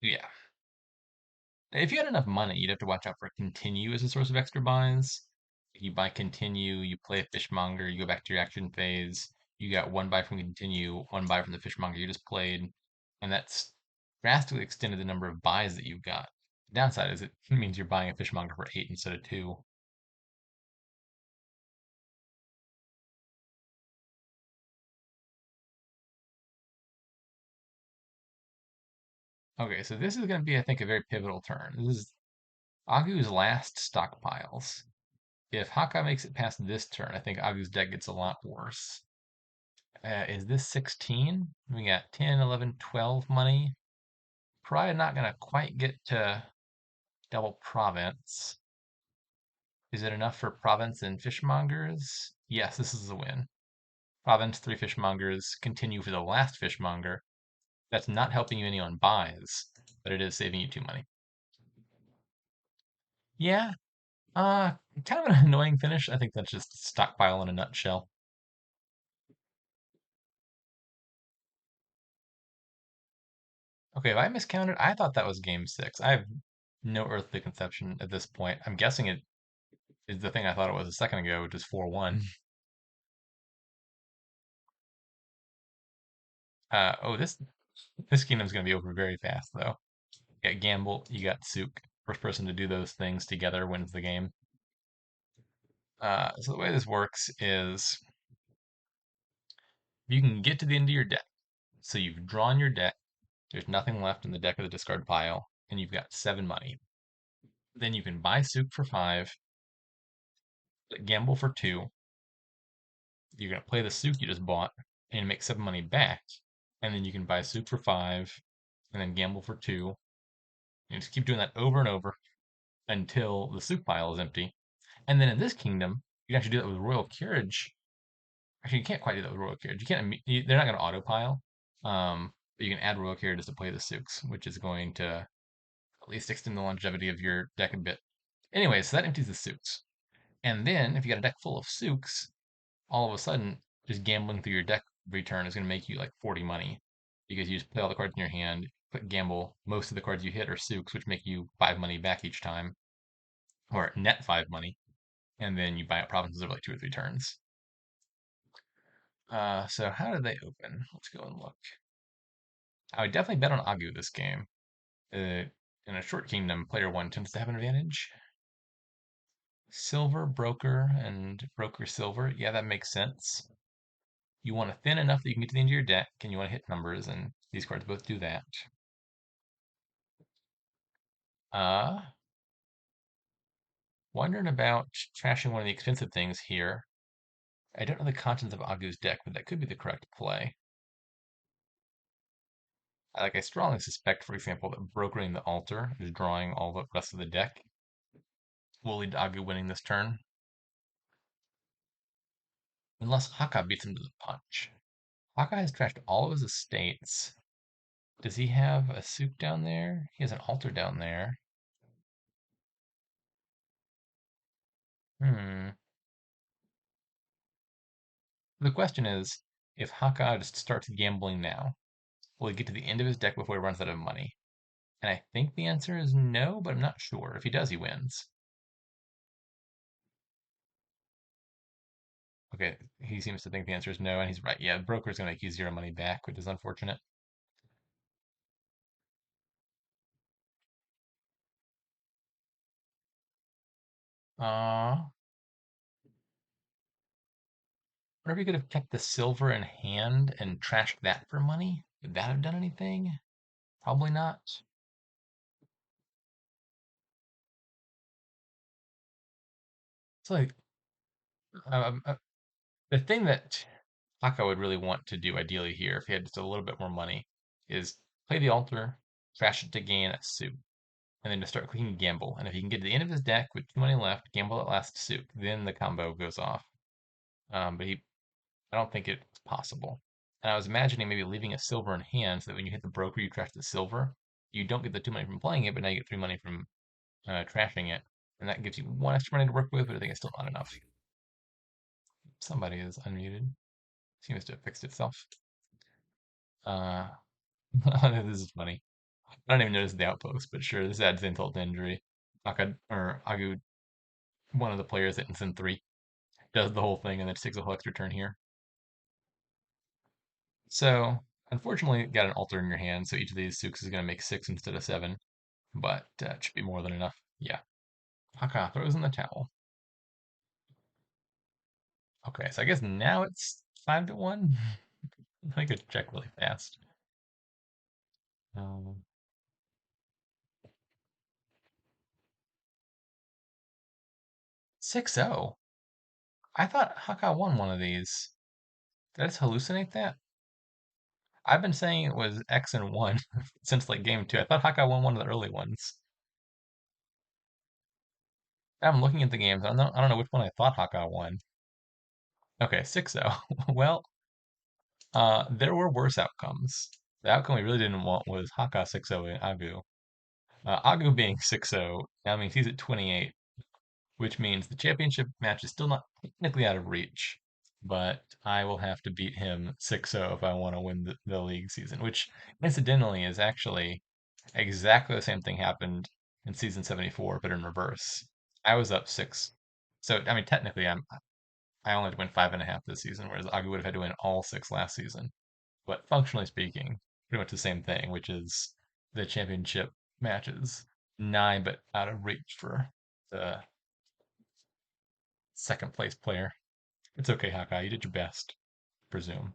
Yeah. If you had enough money, you'd have to watch out for continue as a source of extra buys. You buy continue, you play a fishmonger, you go back to your action phase. You got one buy from continue, one buy from the fishmonger you just played, and that's drastically extended the number of buys that you've got. The downside is it means you're buying a fishmonger for eight instead of two. Okay, so this is going to be, I think, a very pivotal turn. This is Agu's last stockpiles. If Hakka makes it past this turn, I think Agu's deck gets a lot worse. Is this 16? We got 10, 11, 12 money. Probably not going to quite get to double province. Is it enough for province and fishmongers? Yes, this is a win. Province, three fishmongers, continue for the last fishmonger. That's not helping you any on buys, but it is saving you two money. Yeah, kind of an annoying finish. I think that's just stockpile in a nutshell. Okay, if I miscounted, I thought that was game six. I have no earthly conception at this point. I'm guessing it is the thing I thought it was a second ago, which is 4-1. Oh, this kingdom's gonna be over very fast though. You got Gamble, you got Sook. First person to do those things together wins the game. So the way this works is you can get to the end of your deck. So you've drawn your deck, There's nothing left in the deck of the discard pile, and you've got 7 money. Then you can buy Souk for 5, gamble for 2. You're gonna play the Souk you just bought and make 7 money back, and then you can buy Souk for 5, and then gamble for 2. And just keep doing that over and over until the Souk pile is empty. And then in this kingdom, you can actually do that with Royal Carriage. Actually, you can't quite do that with Royal Carriage. You can't. They're not going to auto pile. But you can add Royal Carriages to play the Souks, which is going to at least extend the longevity of your deck a bit. Anyway, so that empties the Souks. And then if you got a deck full of Souks, all of a sudden, just gambling through your deck every turn is going to make you like 40 money because you just play all the cards in your hand, click gamble. Most of the cards you hit are Souks, which make you 5 money back each time, or net 5 money. And then you buy out provinces over like 2 or 3 turns. So how did they open? Let's go and look. I would definitely bet on Agoo this game. In a short kingdom, player one tends to have an advantage. Silver, broker, and broker silver. Yeah, that makes sense. You want to thin enough that you can get to the end of your deck, and you want to hit numbers, and these cards both do that. Uh, Wondering about trashing one of the expensive things here. I don't know the contents of Agoo's deck, but that could be the correct play. I strongly suspect, for example, that brokering the altar is drawing all the rest of the deck will lead to Agoo winning this turn. Unless Hakha beats him to the punch. Hakha has trashed all of his estates. Does he have a Souk down there? He has an altar down there. Hmm. The question is, if Hakha just starts gambling now, will he get to the end of his deck before he runs out of money? And I think the answer is no, but I'm not sure. If he does, he wins. Okay, he seems to think the answer is no, and he's right. Yeah, the broker's gonna make you 0 money back, which is unfortunate. Uh, wonder if he could have kept the silver in hand and trashed that for money. Would that have done anything? Probably not. It's like the thing that Taka would really want to do ideally here, if he had just a little bit more money, is play the altar, trash it to gain a Souk, and then to start clicking gamble. And if he can get to the end of his deck with 2 money left, gamble that last Souk, then the combo goes off. But I don't think it's possible. And I was imagining maybe leaving a silver in hand so that when you hit the broker, you trash the silver. You don't get the 2 money from playing it, but now you get 3 money from trashing it. And that gives you 1 extra money to work with, but I think it's still not enough. Somebody is unmuted. Seems to have fixed itself. Uh, this is funny. I don't even notice the outpost, but sure, this adds insult to injury. Agu, one of the players at Instant 3, does the whole thing and then just takes a whole extra turn here. So, unfortunately, got an altar in your hand, so each of these Souks is going to make 6 instead of 7, but it should be more than enough. Yeah. Haka throws in the towel. Okay, so I guess now it's 5-1. I could check really fast. Um, 6-0. I thought Haka won one of these. Did I just hallucinate that? I've been saying it was X and 1 since like game 2. I thought Haka won one of the early ones. I'm looking at the games. I don't know which one I thought Haka won. Okay, 6-0. Well, there were worse outcomes. The outcome we really didn't want was Haka 6-0 and Agu. Agu being 6-0 now means he's at 28, which means the championship match is still not technically out of reach, but I will have to beat him 6-0 if I want to win the league season, which incidentally is actually exactly the same thing happened in season 74, but in reverse. I was up 6. So, I mean, technically, I only had to win 5.5 this season, whereas Agu would have had to win all 6 last season. But functionally speaking, pretty much the same thing, which is the championship matches nigh but out of reach for the second place player. It's okay, Hawkeye. You did your best, I presume.